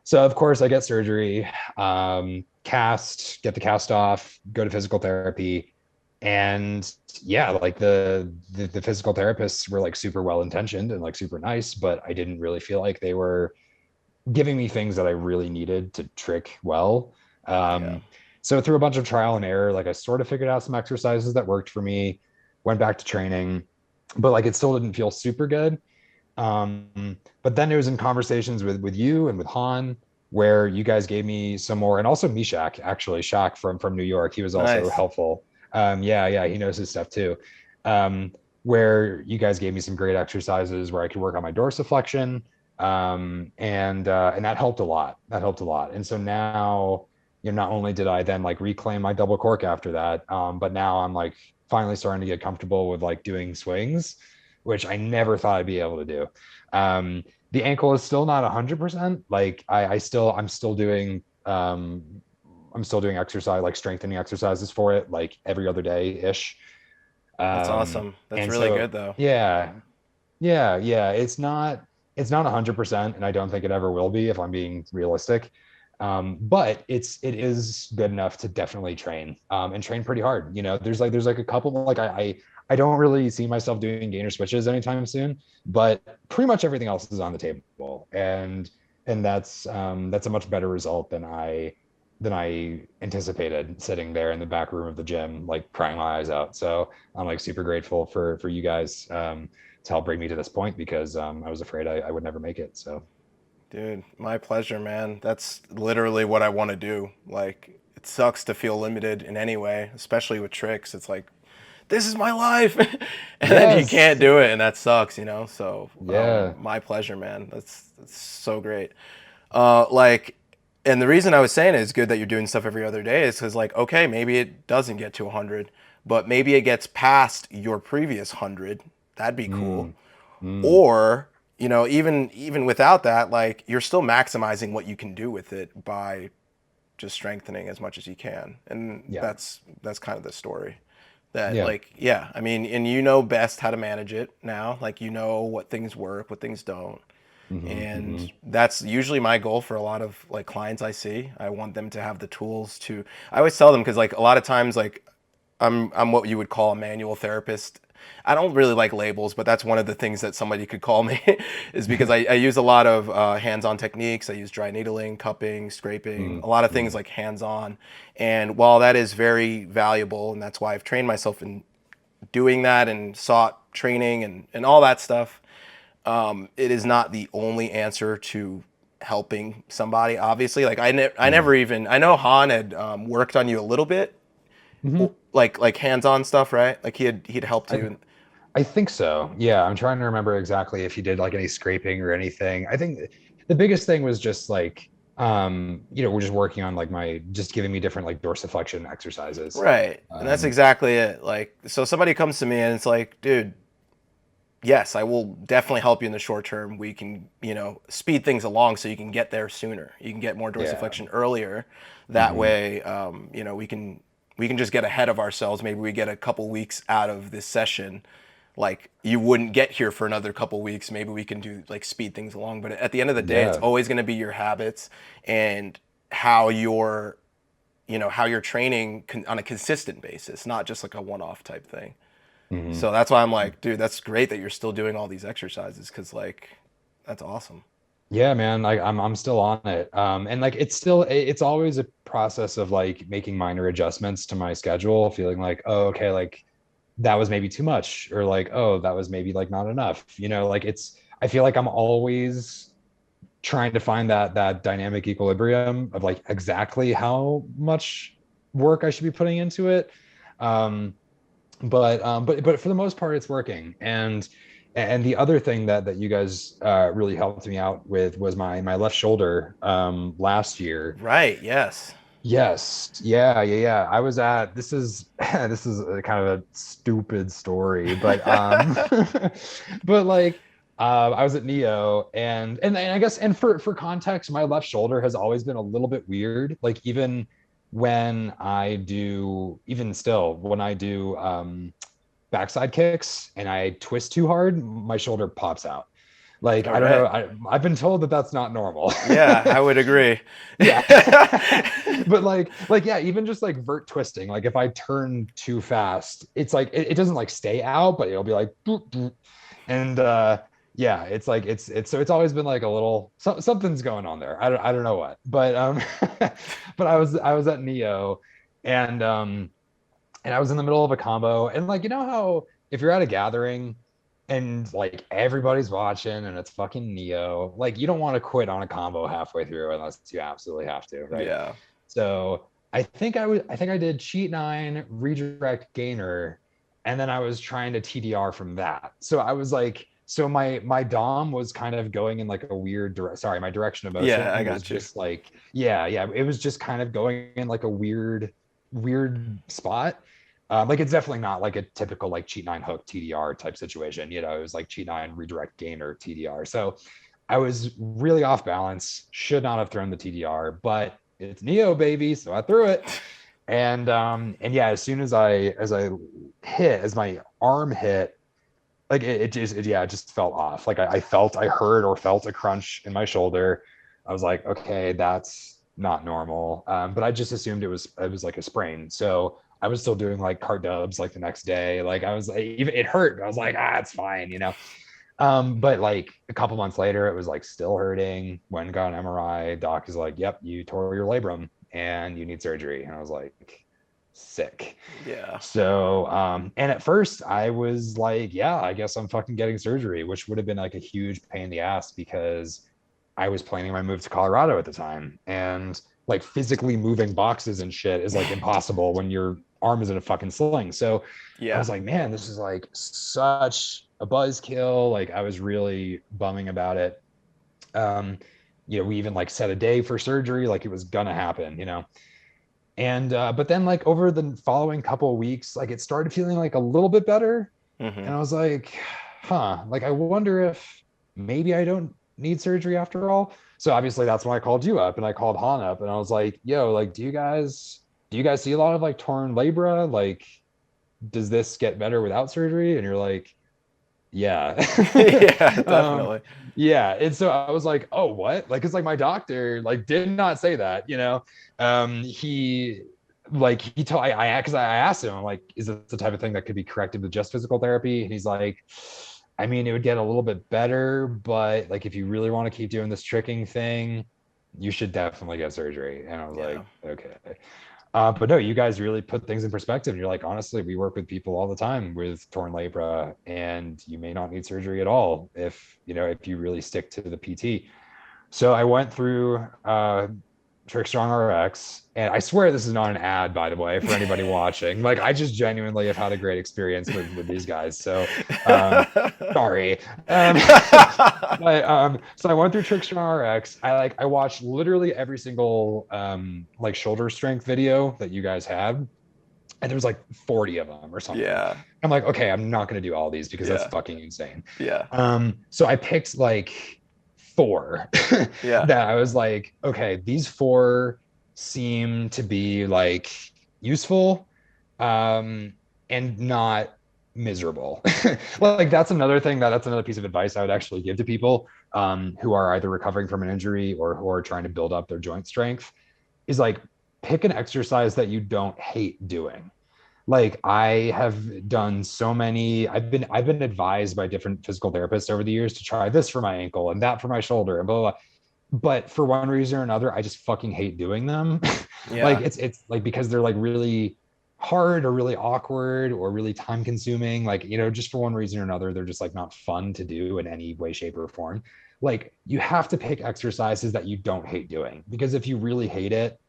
So of course I get surgery, get the cast off, go to physical therapy. And yeah, like the physical therapists were like super well intentioned and like super nice, but I didn't really feel like they were giving me things that I really needed to trick well. Yeah. So through a bunch of trial and error, like I sort of figured out some exercises that worked for me, went back to training, but like it still didn't feel super good. But then it was in conversations with you and with Han where you guys gave me some more, and also Mishak, actually, Shaq from New York. He was also Nice. helpful. Yeah, he knows his stuff too. Um, where you guys gave me some great exercises where I could work on my dorsiflexion, and that helped a lot. That helped a lot. And so now, not only did I then like reclaim my double cork after that, but now I'm like finally starting to get comfortable with like doing swings, which I never thought I'd be able to do. The ankle is still not 100%. Like I'm still doing exercise, like strengthening exercises for it, like every other day ish. That's awesome. That's And really so good though. yeah, it's not 100%, and I don't think it ever will be if I'm being realistic. But it is good enough to definitely train, and train pretty hard. There's like a couple, like I don't really see myself doing gainer switches anytime soon, but pretty much everything else is on the table, and that's a much better result than I anticipated, sitting there in the back room of the gym, like crying my eyes out. So I'm like super grateful for you guys, to help bring me to this point, because I was afraid I would never make it. So Dude, my pleasure, man. That's literally what I want to do. Like, it sucks to feel limited in any way, especially with tricks. It's like this is my life. And then you Yes. can't do it, and that sucks, you know? So, Yeah. my pleasure, man. That's so great. Like, and the reason I was saying it's good that you're doing stuff every other day is because, like, okay, maybe it doesn't get to 100, but maybe it gets past your previous 100. That'd be cool. Mm. Mm. Or, you know, even without that, like, you're still maximizing what you can do with it by just strengthening as much as you can. And Yeah. that's kind of the story. That, Yeah. like, yeah, I mean, and you know best how to manage it now. Like, you know what things work, what things don't. Hmm. And Hmm. that's usually my goal for a lot of, like, clients I see. I want them to have the tools to, I always tell them, because, like, a lot of times, like, I'm what you would call a manual therapist. I don't really like labels, but that's one of the things that somebody could call me is because I use a lot of hands-on techniques. I use dry needling, cupping, scraping, a lot of things Mm. like hands-on. And while that is very valuable, and that's why I've trained myself in doing that and sought training and all that stuff, it is not the only answer to helping somebody. Obviously, like, I Mm. never even, I know Han had worked on you a little bit, Hmm. like hands-on stuff, right? Like, he'd helped I, you. I think so. Yeah, I'm trying to remember exactly if he did like any scraping or anything. I think the biggest thing was just like we're just working on like my just giving me different like dorsiflexion exercises. Right. And that's Um, exactly it. Like, so somebody comes to me and it's like, dude, yes, I will definitely help you in the short term. We can, you know, speed things along so you can get there sooner. You can get more yeah. dorsiflexion earlier. That Hmm. way, you know, we can just get ahead of ourselves. Maybe we get a couple weeks out of this session. Like, you wouldn't get here for another couple weeks. Maybe we can do, like, speed things along. But at the end of the day, it's Yeah. always going to be your habits and how you're, you know, how you're training on a consistent basis, not just like a one-off type thing. Hmm. So that's why I'm like, dude, that's great that you're still doing all these exercises, because, like, that's awesome. Yeah, man, like I'm still on it. And like it's always a process of like making minor adjustments to my schedule, feeling like, oh, okay, like that was maybe too much, or like, oh, that was maybe like not enough. Like I feel like I'm always trying to find that dynamic equilibrium of like exactly how much work I should be putting into it. Um, but for the most part it's working. And the other thing that you guys really helped me out with was my left shoulder last year. Right. Yes. Yes, yeah. I was at this is this is a kind of a stupid story, but but like I was at Neo, and I guess, and for context, my left shoulder has always been a little bit weird. Like even still when I do backside kicks and I twist too hard, my shoulder pops out. Like, All I don't know. right. I've been told that that's not normal. Yeah, I would agree. Yeah. But yeah, even just like vert twisting, like if I turn too fast, it's like it doesn't like stay out, but it'll be like boop, boop. And yeah, it's like it's always been like a little something's going on there. I don't know what. But but I was at Neo, and I was in the middle of a combo, and like, you know how if you're at a gathering and like everybody's watching and it's fucking Neo, like you don't want to quit on a combo halfway through unless you absolutely have to, right? Yeah. So I think I did cheat nine, redirect gainer, and then I was trying to TDR from that. So I was like, so my Dom was kind of going in like a weird sorry, my direction of Yeah, I motion was got you. just like, yeah, it was just kind of going in like a weird spot. Like it's definitely not like a typical like cheat nine hook TDR type situation. It was like cheat nine redirect gainer TDR. So I was really off balance. Should not have thrown the TDR, but it's Neo baby, so I threw it. And yeah, as soon as my arm hit, like it just felt off. Like I heard or felt a crunch in my shoulder. I was like, okay, that's not normal. But I just assumed it was like a sprain. So I was still doing like cart dubs like the next day. Like I was even it hurt. But I was like, it's fine. But like a couple months later, it was like still hurting. When got an MRI, doc is like, yep, you tore your labrum and you need surgery. And I was like, sick. Yeah. So, and at first I was like, yeah, I guess I'm fucking getting surgery, which would have been like a huge pain in the ass because I was planning my move to Colorado at the time. And like physically moving boxes and shit is like impossible when your arm is in a fucking sling. So I Yeah. was like, man, this is like such a buzzkill. Like I was really bumming about it. We even like set a day for surgery, like it was gonna happen. And but then like over the following couple of weeks, like it started feeling like a little bit better. Mm-hmm. And I was like, like I wonder if maybe I don't need surgery after all. So obviously that's when I called you up and I called Han up and I was like, yo, like do you guys see a lot of like torn labra? Like, does this get better without surgery? And you're like, yeah. Yeah, um, definitely. yeah. And so I was like, oh, what? Like, it's like my doctor like did not say that. He told I because I asked him, I'm like, is this the type of thing that could be corrected with just physical therapy? And he's like, I mean, it would get a little bit better, but like if you really want to keep doing this tricking thing, you should definitely get surgery. And I was Yeah. like, okay. But no, you guys really put things in perspective. You're like, honestly, we work with people all the time with torn labra, and you may not need surgery at all if you really stick to the PT. So I went through TrickStrong RX, and I swear this is not an ad, by the way, for anybody watching. Like, I just genuinely have had a great experience with these guys. So sorry. So I went through TrickStrong RX. I watched literally every single like shoulder strength video that you guys had. And there was like 40 of them or something. Yeah. I'm like, okay, I'm not gonna do all these because that's Yeah. fucking insane. Yeah. So I picked like 4 Yeah. that I was like, okay, these 4 seem to be like useful and not miserable. Like that's another piece of advice I would actually give to people who are either recovering from an injury or who are trying to build up their joint strength is like pick an exercise that you don't hate doing. Like I have done so many, I've been advised by different physical therapists over the years to try this for my ankle and that for my shoulder and blah blah, blah. But for one reason or another, I just fucking hate doing them. Like Yeah. it's like because they're like really hard or really awkward or really time consuming. Like, just for one reason or another, they're just like not fun to do in any way, shape, or form. Like you have to pick exercises that you don't hate doing, because if you really hate it,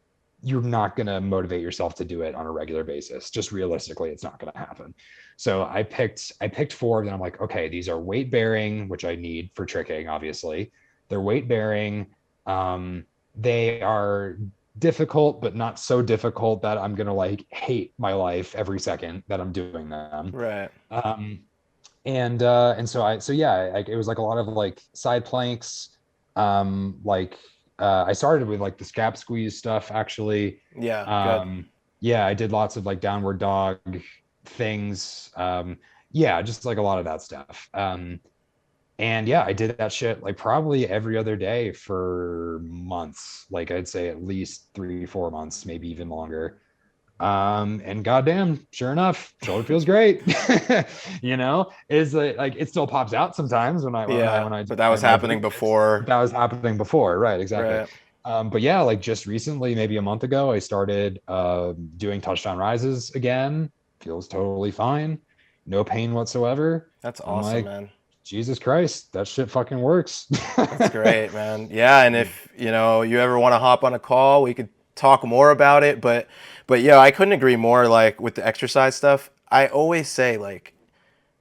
you're not going to motivate yourself to do it on a regular basis. Just realistically, it's not going to happen. So I picked 4, and I'm like, okay, these are weight bearing, which I need for tricking, obviously. They're weight bearing. They are difficult, but not so difficult that I'm going to like hate my life every second that I'm doing them. Right. It was like a lot of like side planks, I started with like the scap squeeze stuff actually. Yeah. Good. I did lots of like downward dog things. Just like a lot of that stuff. I did that shit like probably every other day for months. Like I'd say at least 3-4 months, maybe even longer. And goddamn, sure enough, shoulder feels great. Is like it still pops out sometimes when I do but that was my happening movements. before. That was happening before, right? Exactly. Right. But yeah, like just recently, maybe a month ago, I started doing touchdown rises again. Feels totally fine, no pain whatsoever. That's I'm awesome, like, man. Jesus Christ, that shit fucking works. That's great, man. Yeah, and if you ever want to hop on a call, we could talk more about it. But yeah, I couldn't agree more. Like with the exercise stuff, I always say like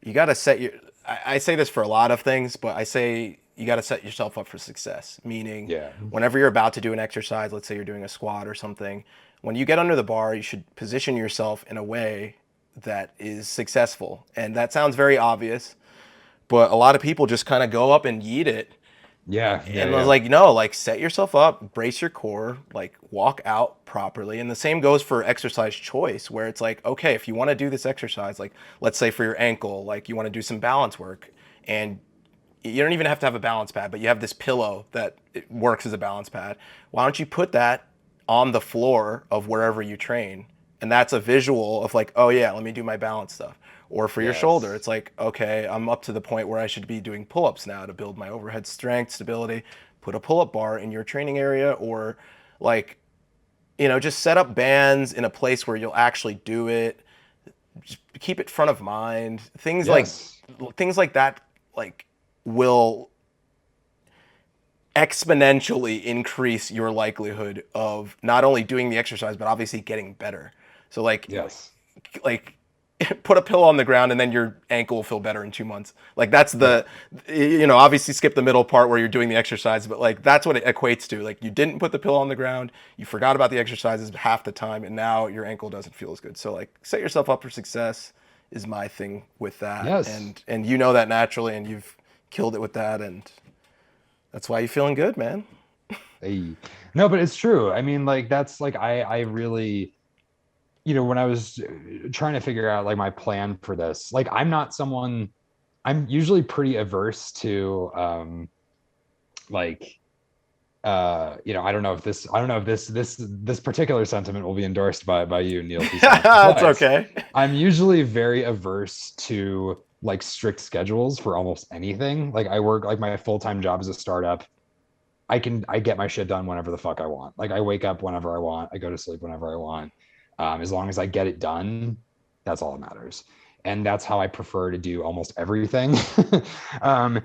you got to set your. I say this for a lot of things, but I say you got to set yourself up for success. Meaning, Yeah. whenever you're about to do an exercise, let's say you're doing a squat or something, when you get under the bar, you should position yourself in a way that is successful. And that sounds very obvious, but a lot of people just kind of go up and yeet it. And I was like, no, like set yourself up, brace your core, like walk out properly. And the same goes for exercise choice, where it's like, okay, if you want to do this exercise, like let's say for your ankle, like you want to do some balance work, and you don't even have to have a balance pad, but you have this pillow that it works as a balance pad. Why don't you put that on the floor of wherever you train? And that's a visual of like, oh yeah, let me do my balance stuff. Or for your shoulder, it's like, okay, I'm up to the point where I should be doing pull-ups now to build my overhead strength, stability. Put a pull-up bar in your training area, or like, just set up bands in a place where you'll actually do it. Just keep it front of mind. Things like that, like will exponentially increase your likelihood of not only doing the exercise but obviously getting better. So like like put a pillow on the ground and then your ankle will feel better in 2 months. Like that's the, obviously skip the middle part where you're doing the exercise, but like that's what it equates to. Like you didn't put the pillow on the ground, you forgot about the exercises half the time, and now your ankle doesn't feel as good. So like set yourself up for success is my thing with that. Yes. And you know that naturally, and you've killed it with that, and that's why you're feeling good, man. Hey. No, but it's true. I mean, like that's like I really, when I was trying to figure out like my plan for this, like I'm usually pretty averse to like I don't know if this particular sentiment will be endorsed by you, Neil. That's okay. I'm usually very averse to like strict schedules for almost anything. Like I work like my full-time job is a startup. I get my shit done whenever the fuck I want. Like I wake up whenever I want, I go to sleep whenever I want. As long as I get it done, that's all that matters. And that's how I prefer to do almost everything. um,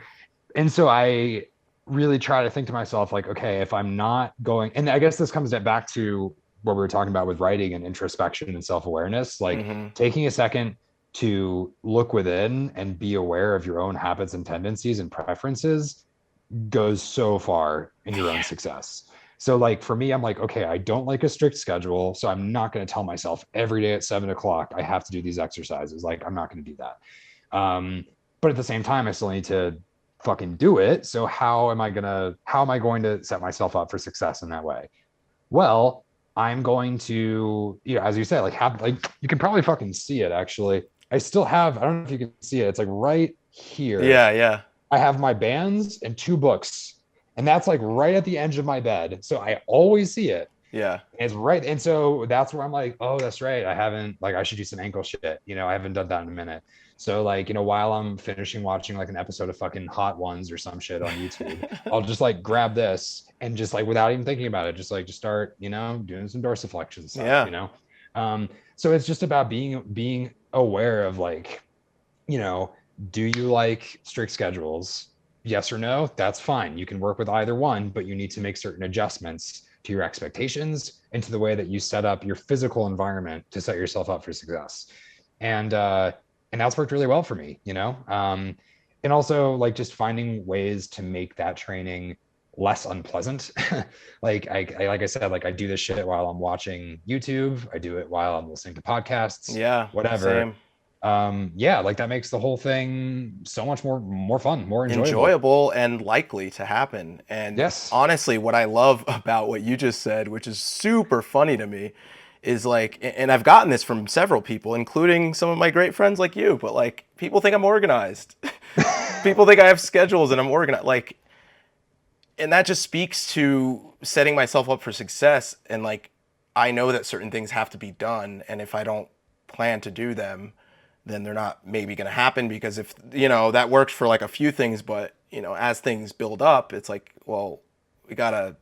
and so I really try to think to myself, like, okay, if I'm not going, and I guess this comes back to what we were talking about with writing and introspection and self-awareness, like taking a second to look within and be aware of your own habits and tendencies and preferences goes so far in your own success. So like for me, I'm like, okay, I don't like a strict schedule. So I'm not going to tell myself every day at 7 o'clock, I have to do these exercises. Like, I'm not going to do that. But at the same time, I still need to fucking do it. So how am I going to set myself up for success in that way? Well, I'm going to, as you say, like have, like, you can probably fucking see it actually. I don't know if you can see it. It's like right here. Yeah. I have my bands and 2 books, and that's like right at the edge of my bed. So I always see it. Yeah. It's right. And so that's where I'm like, oh, that's right. I should do some ankle shit. I haven't done that in a minute. So like, while I'm finishing watching like an episode of fucking Hot Ones or some shit on YouTube, I'll just like grab this and just like, without even thinking about it, just start, doing some dorsiflexion and stuff, So it's just about being aware of like, do you like strict schedules? Yes or no? That's fine. You can work with either one, but you need to make certain adjustments to your expectations and to the way that you set up your physical environment to set yourself up for success. And that's worked really well for me, and also like just finding ways to make that training less unpleasant. Like I said, like I do this shit while I'm watching YouTube. I do it while I'm listening to podcasts. Yeah. Whatever. Same. Like that makes the whole thing so much more fun, more enjoyable and likely to happen. And yes, honestly, what I love about what you just said, which is super funny to me, is like, and I've gotten this from several people, including some of my great friends like you, but like people think I'm organized. People think I have schedules and I'm organized. Like, and that just speaks to setting myself up for success. And like, I know that certain things have to be done. And if I don't plan to do them, then they're not maybe going to happen, because if, that works for like a few things, but, as things build up, it's like, well, we got to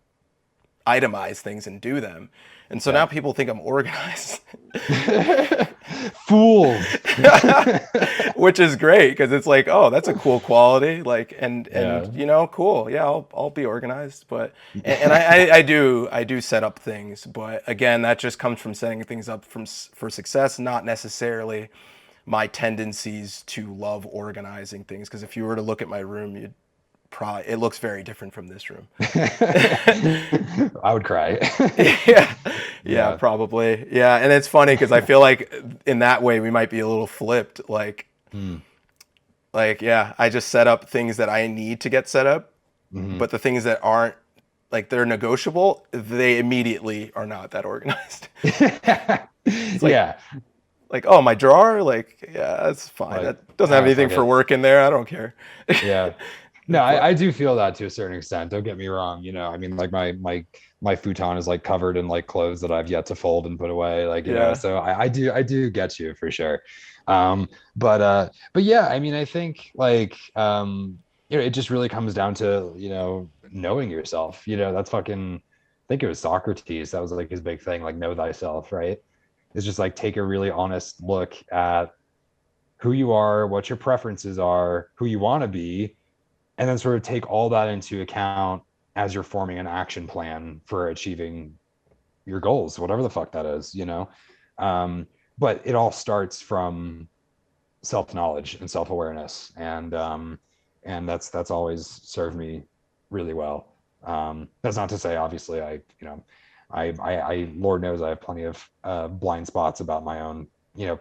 itemize things and do them. And so now people think I'm organized. Fools. Which is great, because it's like, oh, that's a cool quality. Like, and cool. Yeah, I'll be organized. But, and I do set up things. But again, that just comes from setting things up for success, not necessarily my tendencies to love organizing things. Because if you were to look at my room, it looks very different from this room. I would cry. Yeah, probably. Yeah, and it's funny because I feel like in that way we might be a little flipped. Like, I just set up things that I need to get set up, but the things that aren't, like, they're negotiable, they immediately are not that organized. Like, like, oh, my drawer, like, yeah, that's fine. Like, that doesn't have anything for work in there. I don't care. Yeah. No, I do feel that to a certain extent. Don't get me wrong. I mean, like my futon is like covered in like clothes that I've yet to fold and put away. Like, so I do get you for sure. But yeah, I mean, I think like, it just really comes down to, knowing yourself, that's fucking, I think it was Socrates. That was like his big thing, like know thyself, right? It's just like take a really honest look at who you are, what your preferences are, who you want to be, and then sort of take all that into account as you're forming an action plan for achieving your goals, whatever the fuck that is, but it all starts from self-knowledge and self-awareness, and that's always served me really well. That's not to say, obviously, I Lord knows I have plenty of blind spots about my own,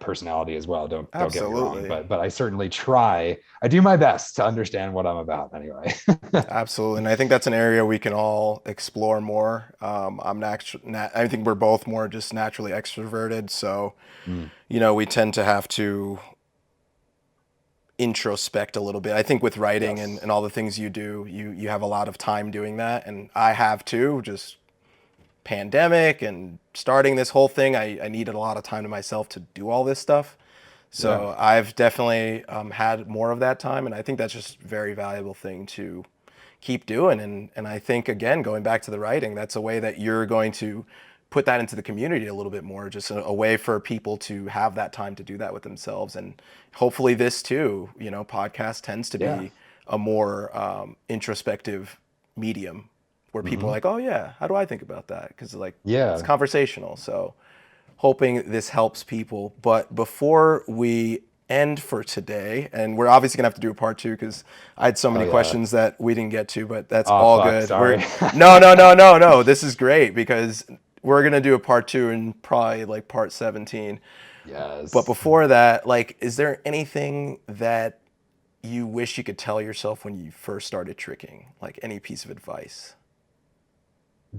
personality as well. Don't get me wrong, Absolutely. but I certainly try. I do my best to understand what I'm about anyway. Absolutely. And I think that's an area we can all explore more. I think we're both more just naturally extroverted. So, Mm, we tend to have to introspect a little bit. I think with writing and, yes. and all the things you do, you have a lot of time doing that. And I have too, just pandemic and starting this whole thing. I needed a lot of time to myself to do all this stuff. Yeah. So I've definitely had more of that time. And I think that's just a very valuable thing to keep doing. And I think, again, going back to the writing, that's a way that you're going to put that into the community a little bit more, just a way for people to have that time to do that with themselves. And hopefully this too, podcast tends to Yeah. be a more introspective medium where people are Hmm. like, oh yeah, how do I think about that? Because like it's Yeah. conversational. So hoping this helps people. But before we end for today, and we're obviously gonna have to do a part two because I had so Oh many yeah. questions that we didn't get to, but that's Oh all fuck. good. We're Sorry. no, no, no, no, no. This is great because we're gonna do a part two and probably like part 17. But Yes. before that, like, is there anything that you wish you could tell yourself when you first started tricking? Like any piece of advice?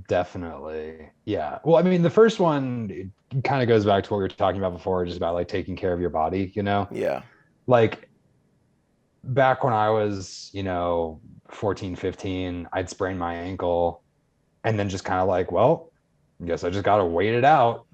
Definitely. Yeah. Well, I mean, the first one, it kind of goes back to what we were talking about before, just about like taking care of your body, Yeah. Like back when I was, 14, 15, I'd sprain my ankle and then just kind of like, well, I guess I just gotta wait it out.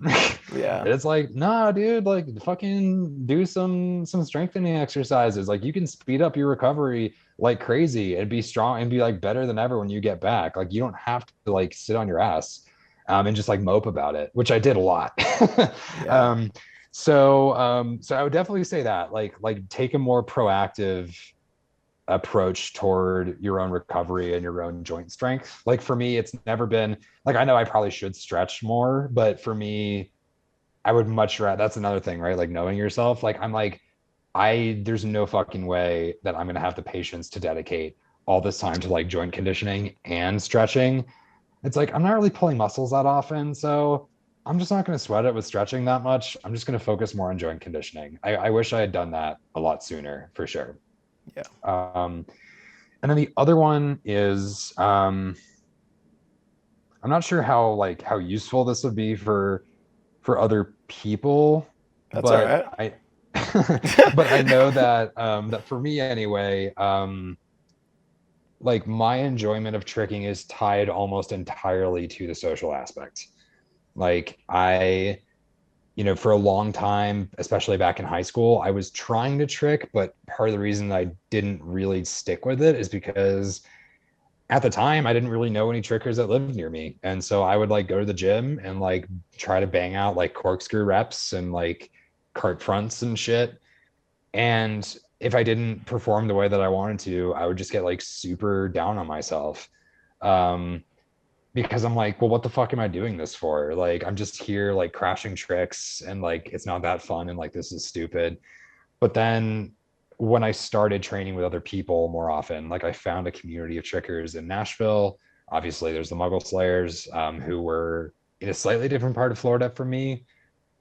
Yeah. And it's like, nah, dude, like fucking do some strengthening exercises. Like you can speed up your recovery like crazy and be strong and be like better than ever when you get back. Like you don't have to like sit on your ass and just like mope about it, which I did a lot. Yeah. um, so I would definitely say that like take a more proactive approach toward your own recovery and your own joint strength. Like for me, it's never been like, I know I probably should stretch more, but for me, I would much rather, that's another thing, right? Like knowing yourself. Like I'm like, there's no fucking way that I'm going to have the patience to dedicate all this time to like joint conditioning and stretching. It's like, I'm not really pulling muscles that often. So I'm just not going to sweat it with stretching that much. I'm just going to focus more on joint conditioning. I wish I had done that a lot sooner for sure. Yeah. Um, and then the other one is I'm not sure how useful this would be for other people, That's all but right. I but I know that that for me anyway, like my enjoyment of tricking is tied almost entirely to the social aspect. Like for a long time, especially back in high school, I was trying to trick, but part of the reason I didn't really stick with it is because at the time I didn't really know any trickers that lived near me. And so I would like go to the gym and like try to bang out like corkscrew reps and like cart fronts and shit. And if I didn't perform the way that I wanted to, I would just get like super down on myself. Um, because I'm like, well, what the fuck am I doing this for? Like, I'm just here like crashing tricks and like it's not that fun and like this is stupid. But then when I started training with other people more often, like I found a community of trickers in Nashville. Obviously, there's the Muggle Slayers, who were in a slightly different part of Florida from me,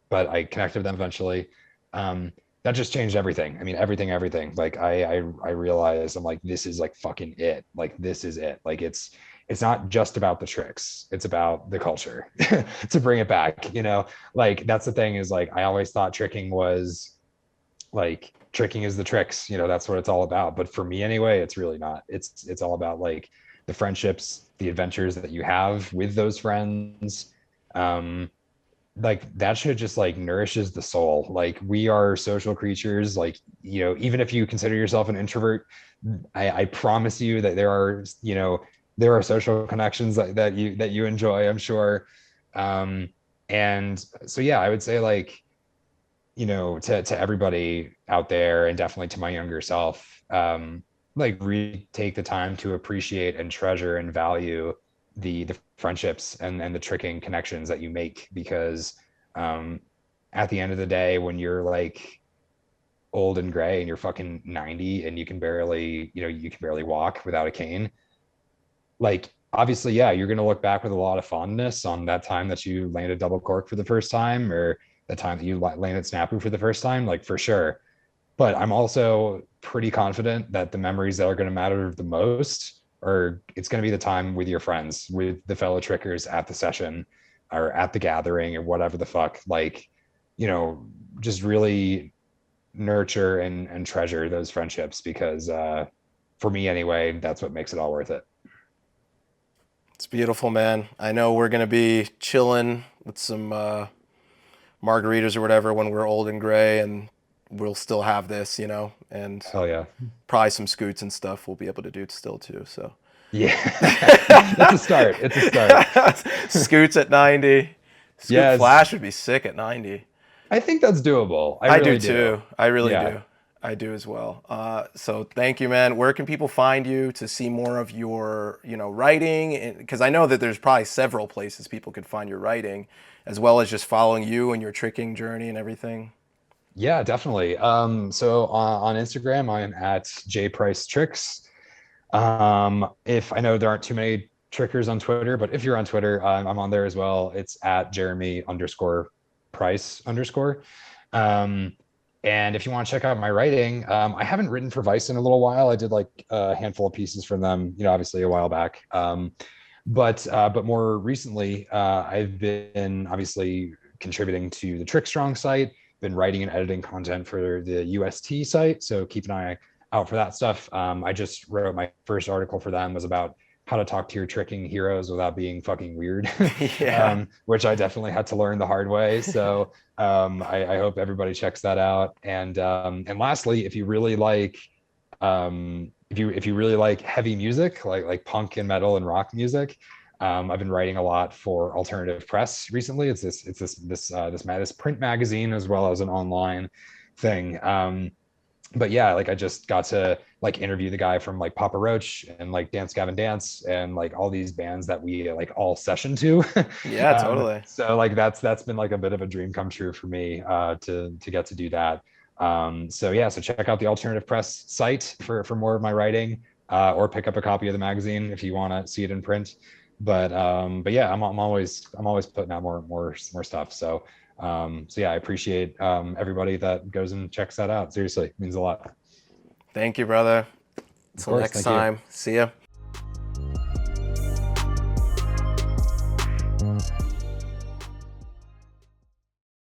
but I connected with them eventually. Um, that just changed everything. I mean, everything. Like I realized I'm like, this is like fucking it. Like this is it. Like it's not just about the tricks. It's about the culture to bring it back. Like that's the thing is like I always thought tricking was like tricking is the tricks, that's what it's all about. But for me anyway, it's really not. It's all about like the friendships, the adventures that you have with those friends. Like that shit just like nourishes the soul. Like we are social creatures. Like, even if you consider yourself an introvert, I promise you that there are social connections that you enjoy, I'm sure. And so yeah, I would say like, to everybody out there and definitely to my younger self, like really take the time to appreciate and treasure and value the friendships and the tricking connections that you make because um at the end of the day, when you're like old and gray and you're fucking 90 and you can barely, you can barely walk without a cane, like obviously, yeah, you're going to look back with a lot of fondness on that time that you landed double cork for the first time, or the time that you landed snapu for the first time, like for sure. But I'm also pretty confident that the memories that are going to matter the most are, it's going to be the time with your friends, with the fellow trickers at the session or at the gathering or whatever the fuck. Like, just really nurture and treasure those friendships, because for me anyway, that's what makes it all worth it. It's beautiful, man. I know we're gonna be chilling with some margaritas or whatever when we're old and gray, and we'll still have this, and Hell yeah. probably some scoots and stuff we'll be able to do still too. So Yeah. It's a start. It's a start. scoots at 90. Scoot Yeah, Flash would be sick at 90. I think that's doable. I really do too. I really Yeah. do. I do as well. So thank you, man. Where can people find you to see more of your, writing? Because I know that there's probably several places people could find your writing, as well as just following you and your tricking journey and everything. Yeah, definitely. So on Instagram, I am at jpricetricks. If I know there aren't too many trickers on Twitter, but if you're on Twitter, I'm on there as well. It's at Jeremy_Price_. And if you want to check out my writing, I haven't written for Vice in a little while. I did like a handful of pieces from them, obviously a while back. But more recently, I've been obviously contributing to the TrickStrong site, been writing and editing content for the UST site. So keep an eye out for that stuff. I just wrote my first article for them, was about how to talk to your tricking heroes without being fucking weird. Yeah. Which I definitely had to learn the hard way. So I hope everybody checks that out. And lastly, if you really like if you really like heavy music, like punk and metal and rock music, I've been writing a lot for Alternative Press recently. It's this print magazine as well as an online thing. But yeah, like I just got to like interview the guy from like Papa Roach and like Dance Gavin Dance and like all these bands that we like all session to. Yeah, totally. So like that's been like a bit of a dream come true for me, to get to do that. So yeah, so check out the Alternative Press site for more of my writing, or pick up a copy of the magazine if you want to see it in print. But yeah, I'm always putting out more stuff. So yeah, I appreciate everybody that goes and checks that out. Seriously, it means a lot. Thank you, brother. Until next time. See ya.